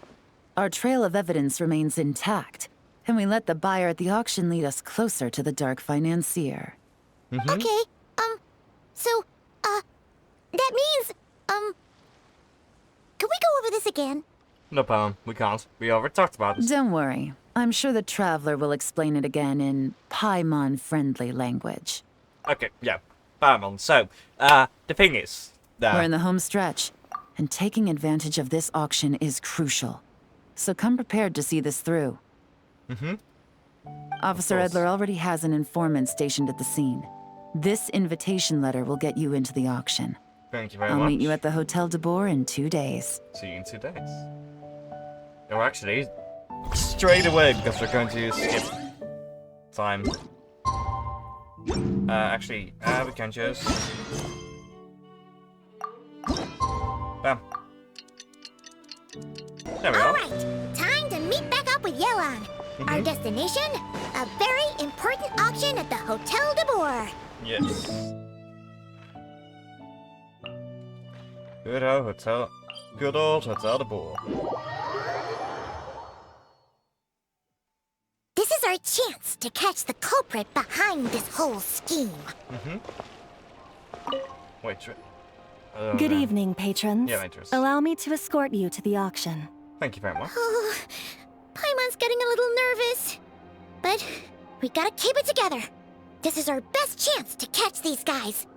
Our trail of evidence remains intact, and we let the buyer at the auction lead us closer to the Dark Financier. Okay, so, that means, can we go over this again? No problem, we can't. We already talked about it. Don't worry. I'm sure the Traveler will explain it again in Paimon-friendly language. Okay, yeah. Paimon. So, the thing is... We're in the home stretch, and taking advantage of this auction is crucial. So come prepared to see this through. Officer Edler already has an informant stationed at the scene. This invitation letter will get you into the auction. Thank you very much. I'll meet you at the Hotel de Boer in 2 days. See you in 2 days. Or actually, straight away, because we're going to skip time. Actually, we can just... Bam. There we are. Alright, time to meet back up with Yelan. Our destination? A very important auction at the Hotel de Boer. Yes. Good old hotel. Good old Hotel de Boer. This is our chance to catch the culprit behind this whole scheme. Wait, Good evening, patrons. Yeah, patrons. Allow me to escort you to the auction. Thank you very much. Oh, Paimon's getting a little nervous. But we gotta keep it together. This is our best chance to catch these guys.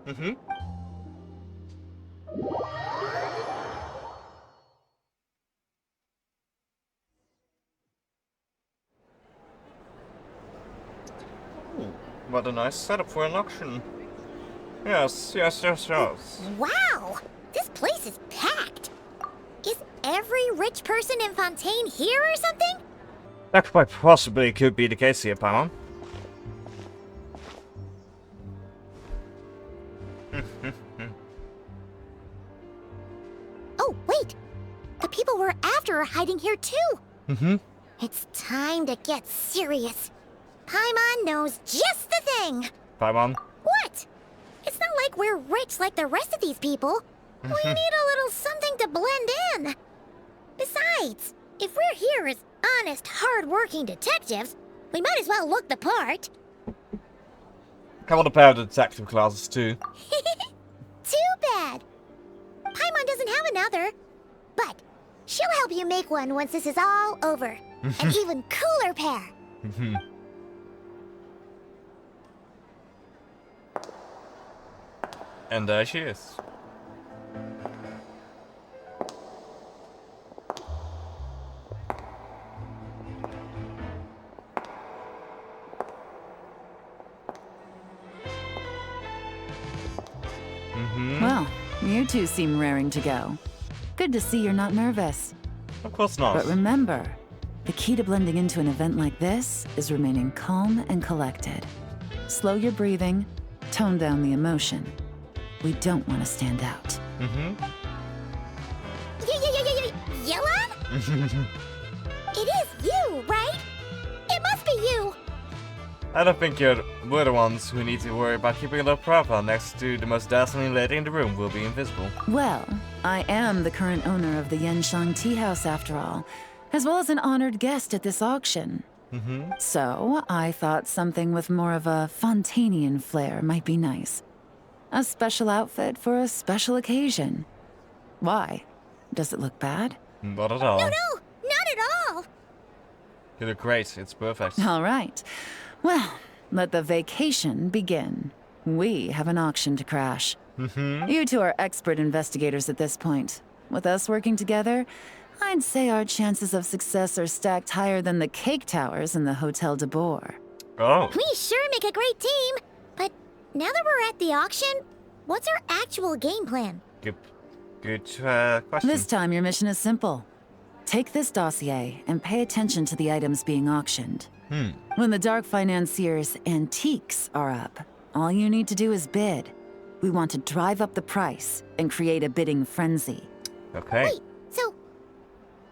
What a nice setup for an auction. Yes, yes, yes, yes. Wow, this place is packed. Is every rich person in Fontaine here or something? That quite possibly could be the case here, Paimon. Oh, wait. The people we're after are hiding here too. It's time to get serious. Paimon knows just the thing. Paimon. What? It's not like we're rich like the rest of these people. We need a little something to blend in. Besides, if we're here as honest, hard-working detectives, we might as well look the part. Come on, a pair of detective classes too. Too bad. Paimon doesn't have another. But she'll help you make one once this is all over. An even cooler pair. And there she is. Well, you two seem raring to go. Good to see you're not nervous. Of course not. But remember, the key to blending into an event like this is remaining calm and collected. Slow your breathing, tone down the emotion. We don't want to stand out. Yelon? It is you, right? It must be you. I don't think we're the ones who need to worry about keeping a low profile next to the most dazzling lady in the room will be invisible. Well, I am the current owner of the Yenshang Tea House after all, as well as an honored guest at this auction. So, I thought something with more of a Fontanian flair might be nice. A special outfit for a special occasion. Why? Does it look bad? Not at all. No, not at all. You look great. It's perfect. All right. Well, let the vacation begin. We have an auction to crash. You two are expert investigators at this point. With us working together, I'd say our chances of success are stacked higher than the cake towers in the Hotel de Boer. Oh. We sure make a great team. But now that we're at the auction, what's our actual game plan? Good question. This time, your mission is simple. Take this dossier and pay attention to the items being auctioned. When the Dark Financier's antiques are up, all you need to do is bid. We want to drive up the price and create a bidding frenzy. Okay. Wait, so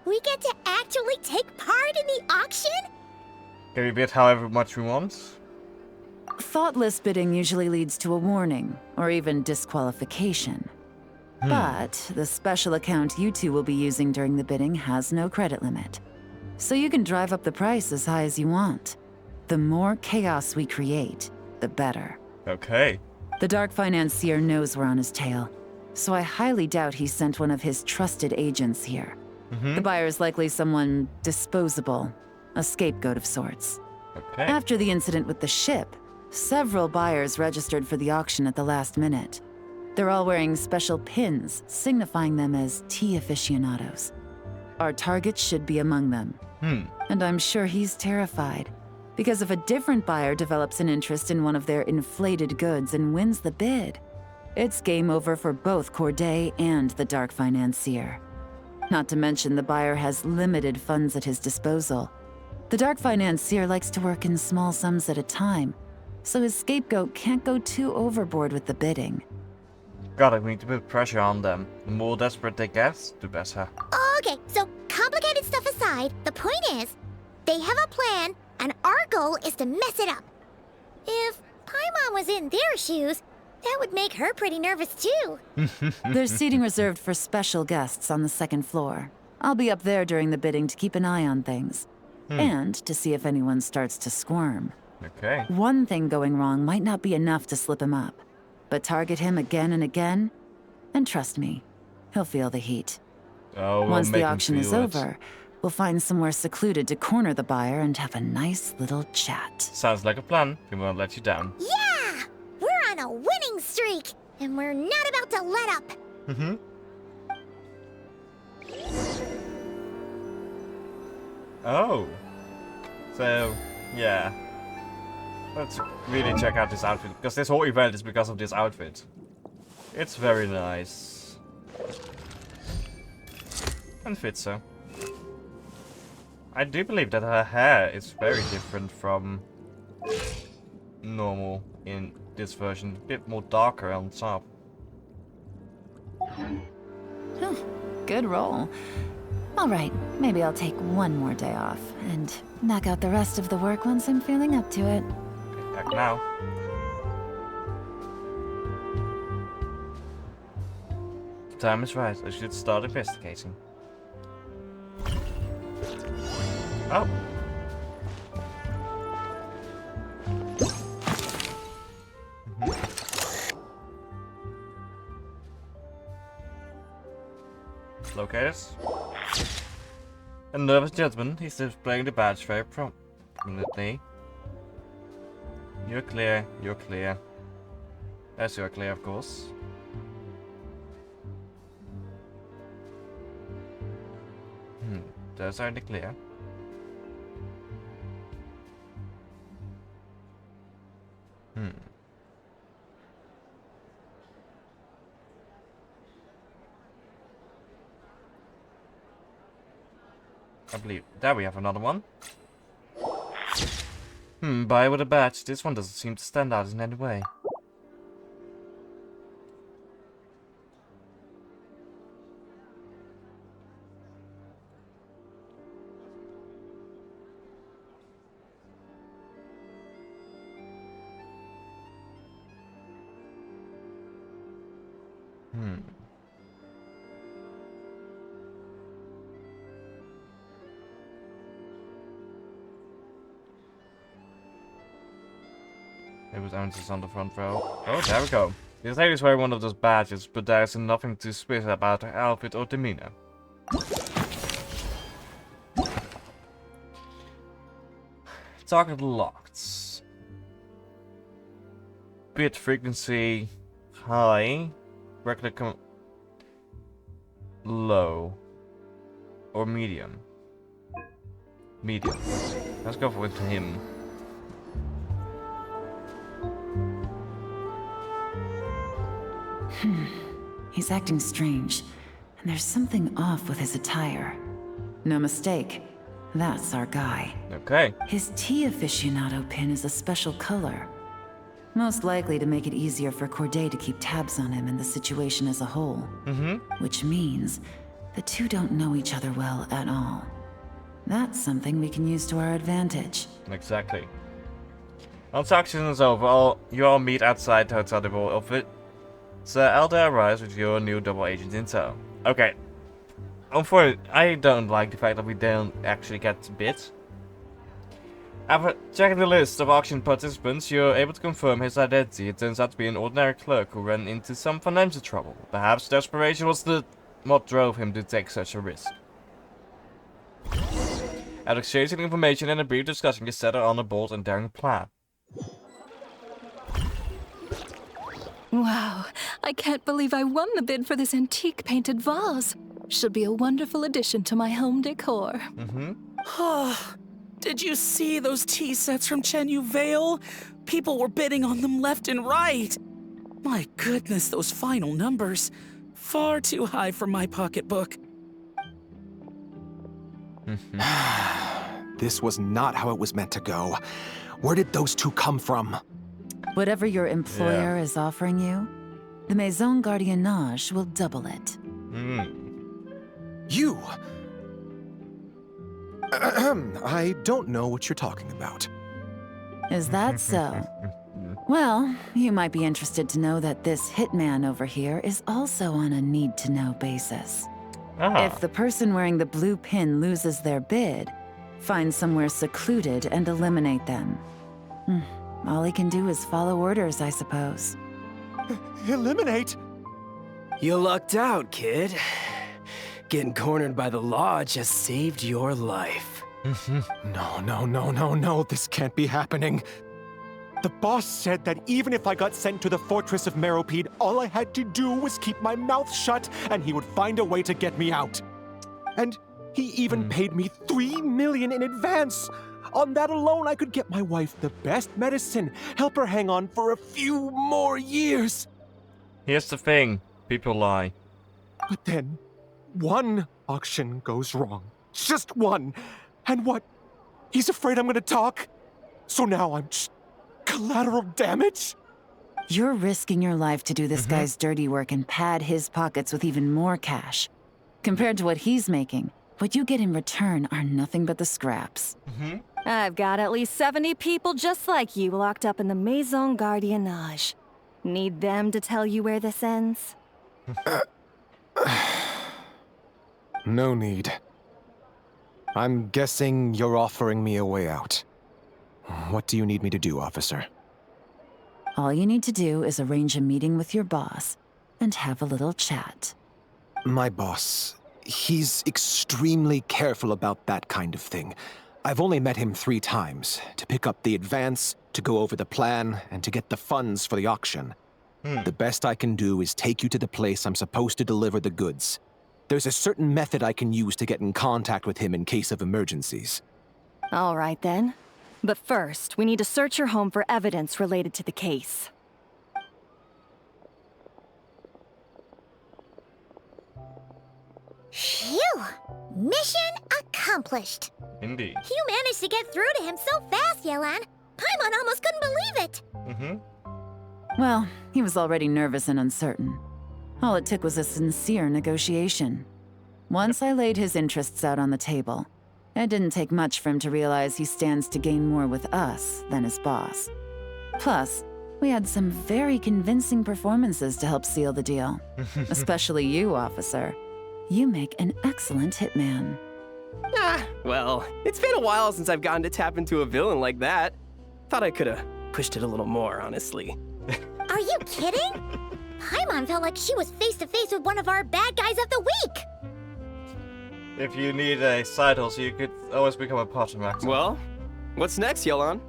we get to actually take part in the auction? Can we bid however much we want? Thoughtless bidding usually leads to a warning, or even disqualification. But the special account you two will be using during the bidding has no credit limit. So you can drive up the price as high as you want. The more chaos we create, the better. Okay. The Dark Financier knows we're on his tail, so I highly doubt he sent one of his trusted agents here. The buyer is likely someone disposable, a scapegoat of sorts. Okay. After the incident with the ship, several buyers registered for the auction at the last minute. They're all wearing special pins, signifying them as tea aficionados. Our target should be among them. And I'm sure he's terrified. Because if a different buyer develops an interest in one of their inflated goods and wins the bid, it's game over for both Corday and the Dark Financier. Not to mention the buyer has limited funds at his disposal. The Dark Financier likes to work in small sums at a time, so his scapegoat can't go too overboard with the bidding. Got it, we need to put pressure on them. The more desperate they get, the better. Okay, so complicated stuff aside, the point is, they have a plan, and our goal is to mess it up. If Paimon was in their shoes, that would make her pretty nervous too. There's seating reserved for special guests on the second floor. I'll be up there during the bidding to keep an eye on things. And to see if anyone starts to squirm. Okay. One thing going wrong might not be enough to slip him up. But target him again and again, and trust me, he'll feel the heat. Oh, we'll Once make the him auction is feel it. over, we'll find somewhere secluded to corner the buyer and have a nice little chat. Sounds like a plan. We won't let you down. Yeah! We're on a winning streak, and we're not about to let up. Oh. So, yeah. Let's really check out this outfit, because this whole event is because of this outfit. It's very nice. And fits her. I do believe that her hair is very different from normal in this version. A bit more darker on top. Good roll. All right, maybe I'll take one more day off and knock out the rest of the work once I'm feeling up to it. Back now. The time is right. I should start investigating. Oh. Located. A nervous gentleman. He's displaying the badge very prominently. You're clear. You're clear. Yes, you're clear, of course. Those are the clear. I believe. There we have another one. Buy with a badge. This one doesn't seem to stand out in any way. It was answers on the front row. Oh, there we go. This lady's wearing one of those badges, but there's nothing too special about her outfit or demeanor. Target locked. Bit frequency high. Regular low. Or medium. Medium. Let's go with him. He's acting strange, and there's something off with his attire. No mistake, that's our guy. Okay. His tea aficionado pin is a special color. Most likely to make it easier for Corday to keep tabs on him and the situation as a whole. Which means the two don't know each other well at all. That's something we can use to our advantage. Exactly. Once action is over, you all meet outside the hotel double of it. So Elder arrives with your new double agent intel. Okay. Unfortunately, I don't like the fact that we don't actually get bits. After checking the list of auction participants, you're able to confirm his identity. It turns out to be an ordinary clerk who ran into some financial trouble. Perhaps desperation was what drove him to take such a risk. After exchanging information and a brief discussion, you set her on a bold and daring plan. Wow, I can't believe I won the bid for this antique painted vase. Should be a wonderful addition to my home decor. Did you see those tea sets from Chenyu Vale? People were bidding on them left and right. My goodness, those final numbers. Far too high for my pocketbook. This was not how it was meant to go. Where did those two come from? Whatever your employer is offering you, the Maison Gardiennage will double it. You? I don't know what you're talking about. Is that so? Well, you might be interested to know that this hitman over here is also on a need-to-know basis. If the person wearing the blue pin loses their bid, find somewhere secluded and eliminate them. All he can do is follow orders, I suppose. Eliminate? You lucked out, kid. Getting cornered by the law just saved your life. No. This can't be happening. The boss said that even if I got sent to the Fortress of Meropide, all I had to do was keep my mouth shut and he would find a way to get me out. And he even paid me $3 million in advance. On that alone, I could get my wife the best medicine, help her hang on for a few more years. Here's the thing. People lie. But then, one auction goes wrong. Just one. And what? He's afraid I'm gonna talk? So now I'm just collateral damage? You're risking your life to do this guy's dirty work and pad his pockets with even more cash. Compared to what he's making, what you get in return are nothing but the scraps. I've got at least 70 people just like you locked up in the Maison Gardiennage. Need them to tell you where this ends? No need. I'm guessing you're offering me a way out. What do you need me to do, officer? All you need to do is arrange a meeting with your boss and have a little chat. My boss, he's extremely careful about that kind of thing. I've only met him 3 times, to pick up the advance, to go over the plan, and to get the funds for the auction. The best I can do is take you to the place I'm supposed to deliver the goods. There's a certain method I can use to get in contact with him in case of emergencies. All right then. But first, we need to search your home for evidence related to the case. Phew! Mission accomplished! accomplished. Indeed. You managed to get through to him so fast, Yelan. Paimon almost couldn't believe it. Well, he was already nervous and uncertain. All it took was a sincere negotiation. Once I laid his interests out on the table, it didn't take much for him to realize he stands to gain more with us than his boss. Plus, we had some very convincing performances to help seal the deal. Especially you, officer. You make an excellent hitman. Well, it's been a while since I've gotten to tap into a villain like that. Thought I could have pushed it a little more, honestly. Are you kidding? Paimon felt like she was face to face with one of our bad guys of the week. If you need a side hustle, you could always become a potter actor. Well, what's next, Yelan?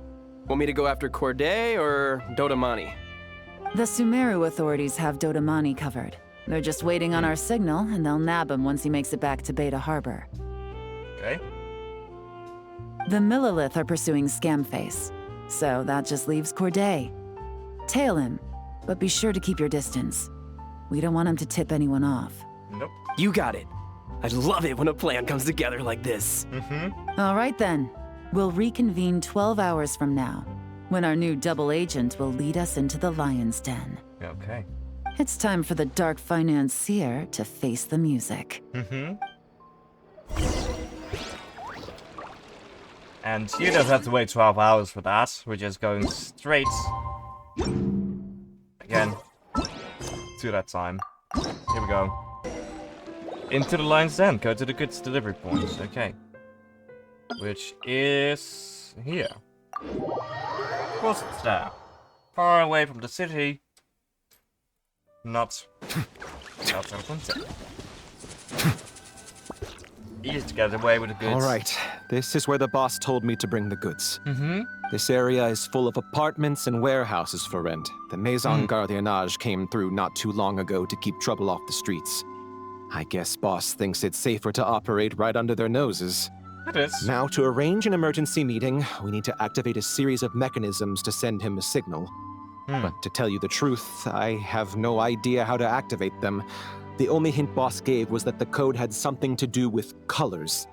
Want me to go after Corday or Dodamani? The Sumeru authorities have Dodamani covered. They're just waiting on our signal, and they'll nab him once he makes it back to Beta Harbor. Okay. The Millilith are pursuing Scamface, so that just leaves Corday. Tail him, but be sure to keep your distance. We don't want him to tip anyone off. Nope. You got it. I love it when a plan comes together like this. All right then. We'll reconvene 12 hours from now, when our new double agent will lead us into the Lion's Den. Okay. It's time for the dark financier to face the music. And you don't have to wait 12 hours for that. We're just going straight again to that time. Here we go. Into the Lion's Den. Go to the goods delivery points. Okay. Which is here. Of course it's there. Far away from the city. Not outside of Punta. Easy to get away with the goods. All right, this is where the boss told me to bring the goods. This area is full of apartments and warehouses for rent. The Maison Gardiennage came through not too long ago to keep trouble off the streets. I guess boss thinks it's safer to operate right under their noses. It is. Now, to arrange an emergency meeting, we need to activate a series of mechanisms to send him a signal. But to tell you the truth, I have no idea how to activate them. The only hint boss gave was that the code had something to do with colors.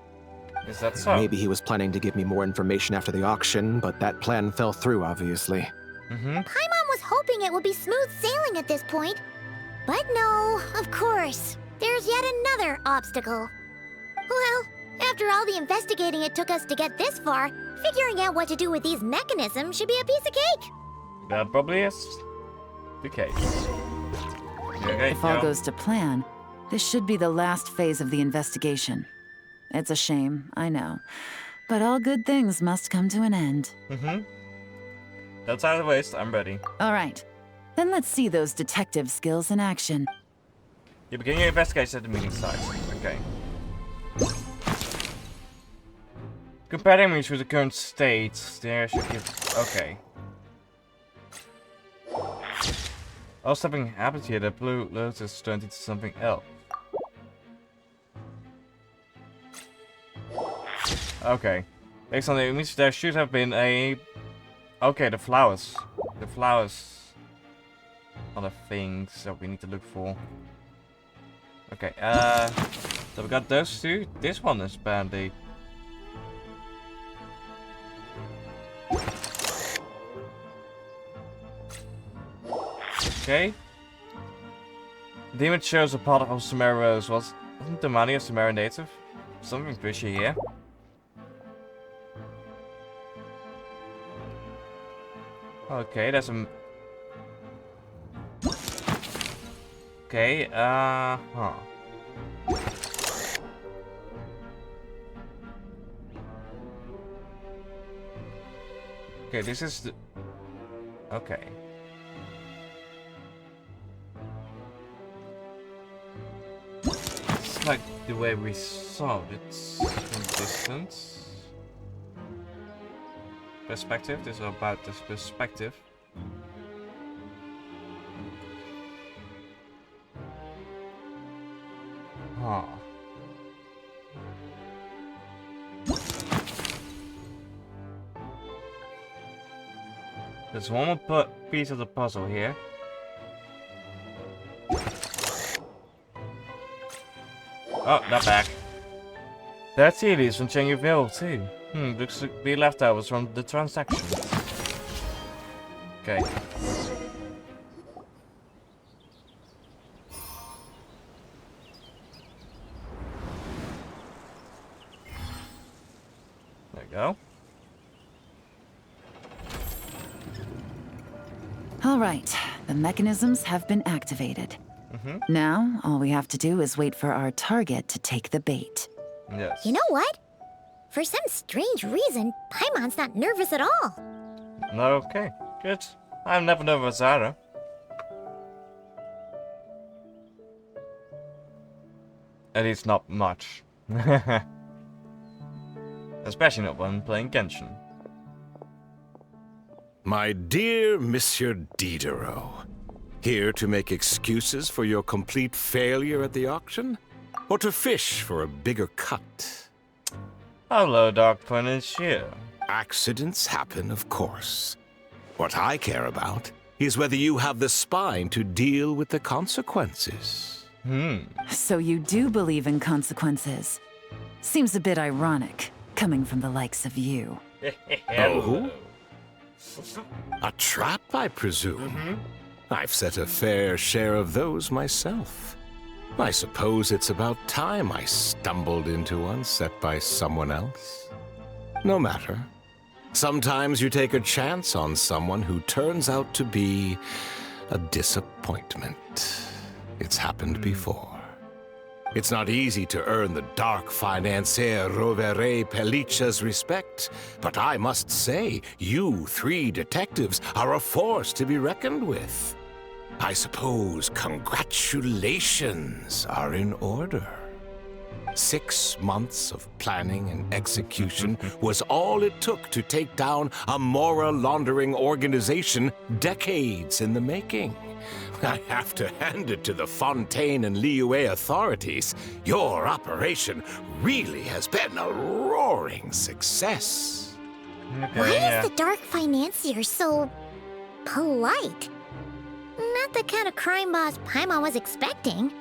Is that so? Maybe he was planning to give me more information after the auction, but that plan fell through, obviously. Paimon was hoping it would be smooth sailing at this point. But no, of course. There's yet another obstacle. Well, after all the investigating it took us to get this far, figuring out what to do with these mechanisms should be a piece of cake. That probably is the case. Okay, If all goes to plan, this should be the last phase of the investigation. It's a shame, I know. But all good things must come to an end. That's out of the waste. I'm ready. All right. Then let's see those detective skills in action. You begin your investigation at the meeting site. Okay. Compare damage with the current state. There should give... Okay. Oh, something happened here. The blue lotus turned into something else. Okay. Based on the image, there should have been a... Okay, the flowers. The flowers are the things that we need to look for. Okay, so we got those two. This one is apparently... Okay. The image shows a part of Sumeru Rose. Wasn't the money a Sumeru native? Something fishy here. Okay, there's some... Okay, Okay, this is the... Okay. It's like the way we saw it from distance. Perspective, this is about this perspective. Huh. There's one more piece of the puzzle here. Oh, not back. That's Elise from Chenyuville too. Looks to be leftovers from the transaction. Okay. There we go. All right, the mechanisms have been activated. Now, all we have to do is wait for our target to take the bait. Yes. You know what? For some strange reason, Paimon's not nervous at all. Okay, good. I'm never nervous either. At least not much. Especially not when playing Genshin. My dear Monsieur Diderot, here to make excuses for your complete failure at the auction? Or to fish for a bigger cut? Hello, Dark Punisher. Accidents happen, of course. What I care about is whether you have the spine to deal with the consequences. So you do believe in consequences. Seems a bit ironic, coming from the likes of you. Oh? A trap, I presume. I've set a fair share of those myself. I suppose it's about time I stumbled into one set by someone else. No matter. Sometimes you take a chance on someone who turns out to be a disappointment. It's happened before. It's not easy to earn the dark financier Rovere Pelliccia's respect, but I must say, you three detectives are a force to be reckoned with. I suppose congratulations are in order. 6 months of planning and execution was all it took to take down a Mora laundering organization decades in the making. I have to hand it to the Fontaine and Liyue authorities. Your operation really has been a roaring success. Why is the Dark Financier so polite? Not the kind of crime boss Paimon was expecting.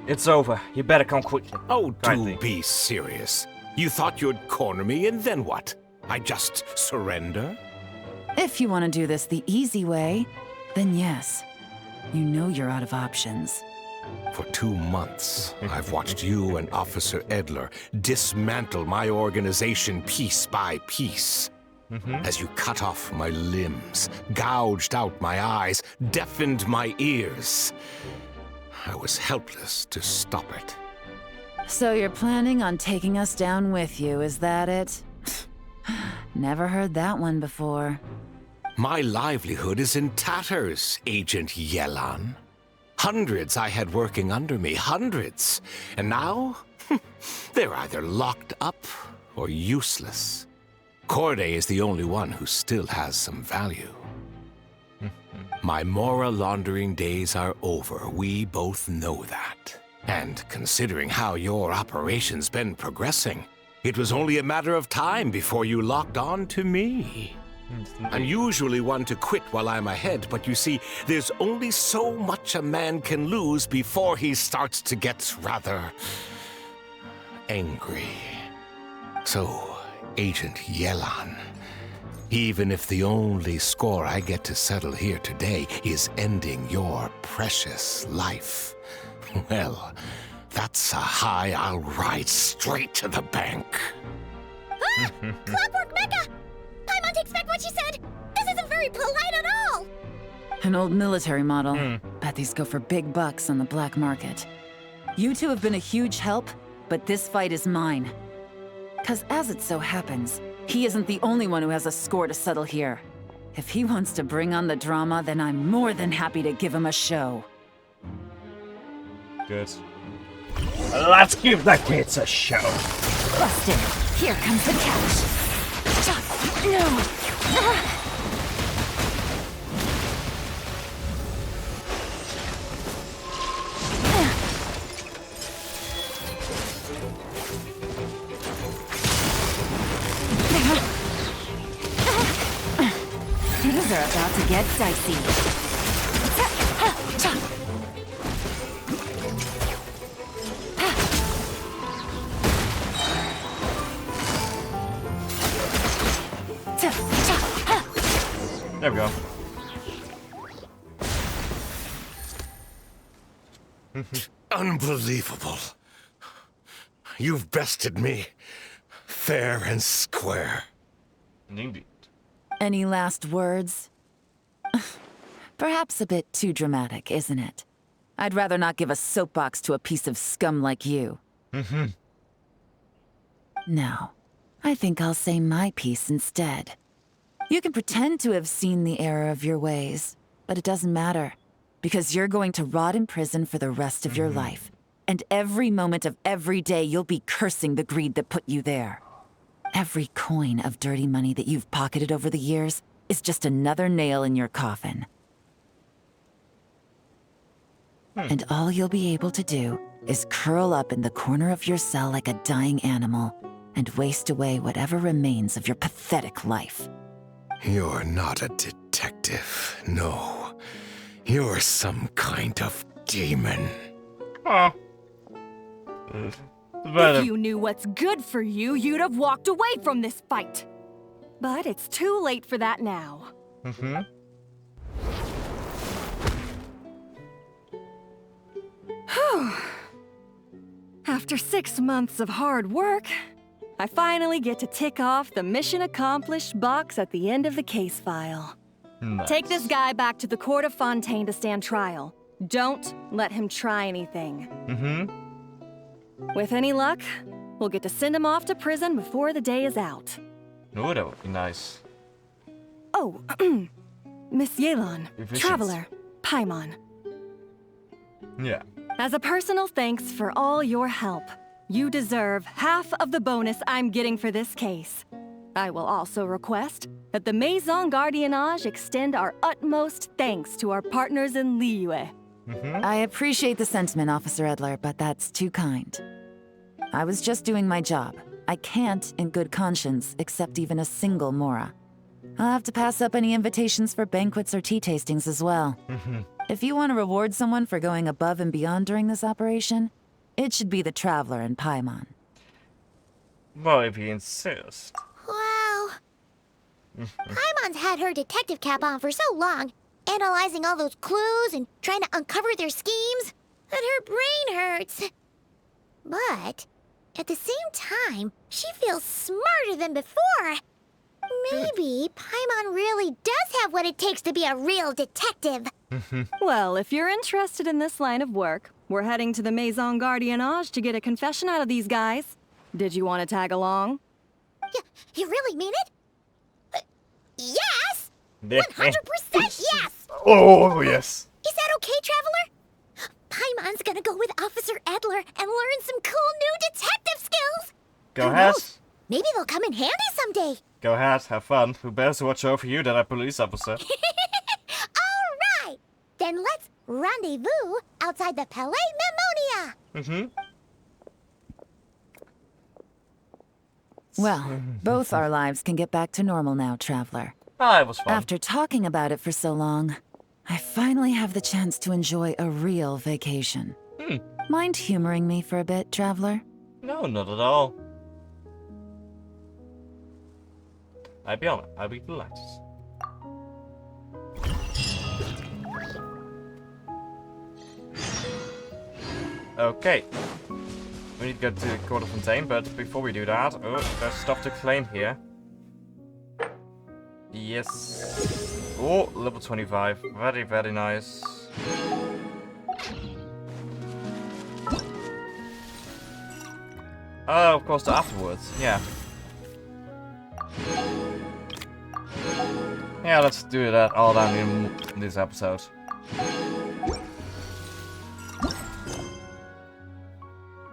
It's over. You better come quickly. Oh, Kindly. do be serious. You thought you'd corner me, and then what? I just surrender? If you want to do this the easy way, then yes. You know you're out of options. For 2 months, I've watched you and Officer Edler dismantle my organization piece by piece. As you cut off my limbs, gouged out my eyes, deafened my ears. I was helpless to stop it. So you're planning on taking us down with you, is that it? Never heard that one before. My livelihood is in tatters, Agent Yelan. Hundreds I had working under me, hundreds. And now, they're either locked up or useless. Corday is the only one who still has some value. My Mora laundering days are over. We both know that. And considering how your operation's been progressing, it was only a matter of time before you locked on to me. I'm usually one to quit while I'm ahead, but you see, there's only so much a man can lose before he starts to get rather angry. So, Agent Yelan, even if the only score I get to settle here today is ending your precious life, well, that's a high I'll ride straight to the bank. Ah! Clockwork Mecha! Paimon takes back what she said! This isn't very polite at all! An old military model. Bet these go for big bucks on the black market. You two have been a huge help, but this fight is mine. 'Cause as it so happens, he isn't the only one who has a score to settle here. If he wants to bring on the drama, then I'm more than happy to give him a show. Good. Let's give the kids a show. Busted! Here comes the catch! No! Things are about to get dicey. Unbelievable. You've bested me. Fair and square. Indeed. Any last words? Perhaps a bit too dramatic, isn't it? I'd rather not give a soapbox to a piece of scum like you. No. I think I'll say my piece instead. You can pretend to have seen the error of your ways, but it doesn't matter. Because you're going to rot in prison for the rest of your life. And every moment of every day you'll be cursing the greed that put you there. Every coin of dirty money that you've pocketed over the years is just another nail in your coffin. And all you'll be able to do is curl up in the corner of your cell like a dying animal and waste away whatever remains of your pathetic life. You're not a detective, no. You're some kind of demon. Oh. If you knew what's good for you, you'd have walked away from this fight. But it's too late for that now. After 6 months of hard work, I finally get to tick off the mission accomplished box at the end of the case file. Nice. Take this guy back to the court of Fontaine to stand trial. Don't let him try anything. With any luck, we'll get to send him off to prison before the day is out. Oh, that would be nice. Oh, Miss Yelon, Efficient. Traveler, Paimon. Yeah. As a personal thanks for all your help, you deserve half of the bonus I'm getting for this case. I will also request that the Maison Gardiennage extend our utmost thanks to our partners in Liyue. I appreciate the sentiment, Officer Edler, but that's too kind. I was just doing my job. I can't, in good conscience, accept even a single Mora. I'll have to pass up any invitations for banquets or tea tastings as well. If you want to reward someone for going above and beyond during this operation, it should be the Traveler and Paimon. Well, if you insist. Wow. Paimon's had her detective cap on for so long, analyzing all those clues and trying to uncover their schemes, that her brain hurts. But at the same time, she feels smarter than before. Maybe Paimon really does have what it takes to be a real detective. Well, if you're interested in this line of work, we're heading to the Maison Gardiennage to get a confession out of these guys. Did you want to tag along? You really mean it? Yes! 100% yes! Oh, yes. Is that okay, Traveler? Paimon's gonna go with Officer Edler and learn some cool new detective skills! Go Who ahead. knows? Maybe they'll come in handy someday. Go ahead, have fun. Who better to watch over you than a police officer? All right! Then let's rendezvous outside the Palais Memonia! Well, both our lives can get back to normal now, Traveler. Ah, it was fun. After talking about it for so long, I finally have the chance to enjoy a real vacation. Mind humoring me for a bit, Traveler? No, not at all. I'd be honored. I'd be delighted. Okay. We need to go to the Court of Fontaine, but before we do that, there's stuff to claim here. Yes. Oh, level 25. Very, very nice. Oh, of course, afterwards. Yeah. Yeah, let's do that all down in this episode.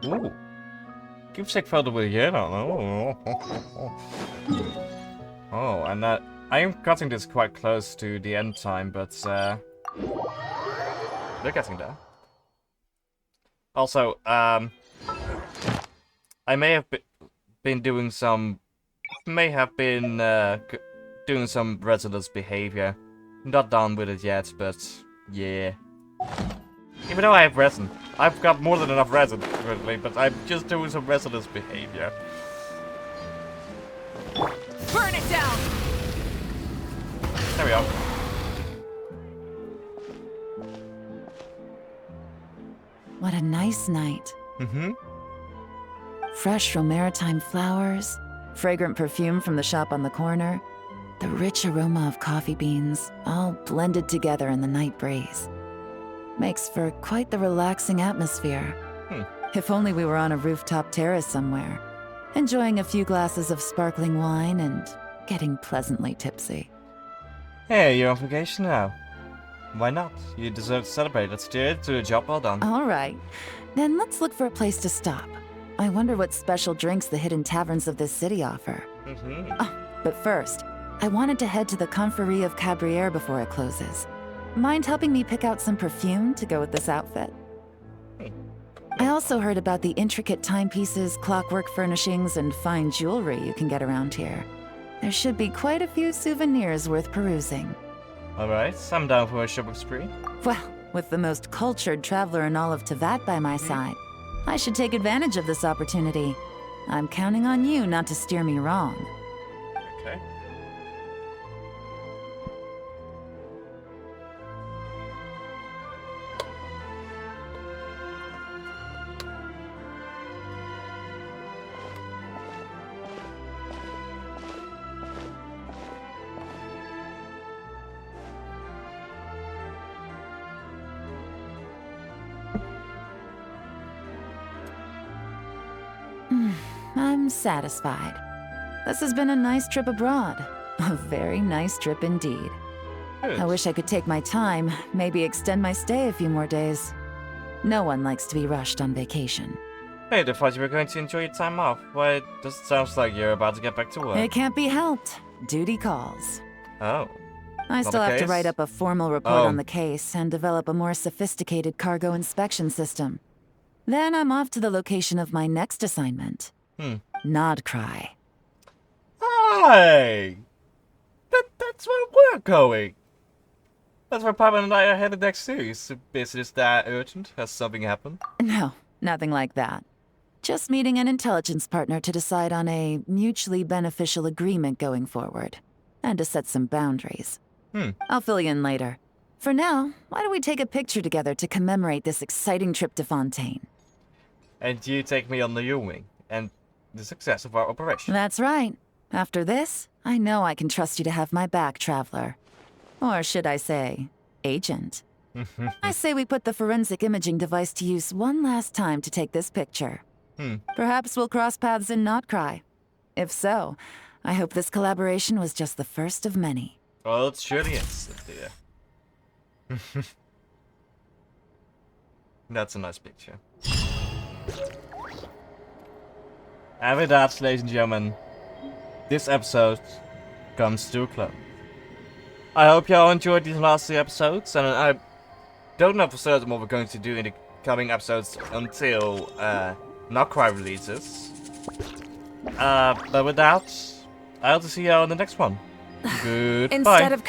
Ooh. Keepsake photo with Yellow. Oh, and that I am cutting this quite close to the end time, but they're getting there. Also, I may have been doing some doing some residence behavior. Not done with it yet, but yeah. Even though I have resin, I've got more than enough resin currently, but I'm just doing some residence behavior. Burn it down! There we are. what a nice night. Fresh from maritime flowers, fragrant perfume from the shop on the corner, the rich aroma of coffee beans, all blended together in the night breeze. Makes for quite the relaxing atmosphere. If only we were on a rooftop terrace somewhere, enjoying a few glasses of sparkling wine and getting pleasantly tipsy. Hey, you're on vacation now. Why not? You deserve to celebrate. Let's do it to a job well done. All right, then let's look for a place to stop. I wonder what special drinks the hidden taverns of this city offer. Oh, but first, I wanted to head to the Confrérie of Cabriere before it closes. Mind helping me pick out some perfume to go with this outfit? I also heard about the intricate timepieces, clockwork furnishings, and fine jewelry you can get around here. There should be quite a few souvenirs worth perusing. Alright, I'm down for a shopping spree. Well, with the most cultured traveler in all of Teyvat by my side, I should take advantage of this opportunity. I'm counting on you not to steer me wrong. Okay. I'm satisfied. This has been a nice trip abroad. A very nice trip indeed. Good. I wish I could take my time, maybe extend my stay a few more days. No one likes to be rushed on vacation. Hey, I thought you were going to enjoy your time off. Why, this sounds like you're about to get back to work. It can't be helped. Duty calls. Oh. I Not still the have to case? write up a formal report Oh. on the case and develop a more sophisticated cargo inspection system. Then I'm off to the location of my next assignment. Nodcry. Hi! That's where we're going. That's where Papa and I are headed next to. Is business that urgent? Has something happened? No, nothing like that. Just meeting an intelligence partner to decide on a mutually beneficial agreement going forward. And to set some boundaries. I'll fill you in later. For now, why don't we take a picture together to commemorate this exciting trip to Fontaine? And you take me on the U-wing. And the success of our operation. That's right. After this, I know I can trust you to have my back, Traveler. Or should I say, agent. I say we put the forensic imaging device to use one last time to take this picture. Perhaps we'll cross paths in Nodcry. If so, I hope this collaboration was just the first of many. Well, it surely is, dear. That's a nice picture. And with that, ladies and gentlemen, this episode comes to a close. I hope you all enjoyed these last 2 episodes, and I don't know for certain what we're going to do in the coming episodes until Nodcry releases. But with that, I hope to see you all in the next one. Goodbye. Instead of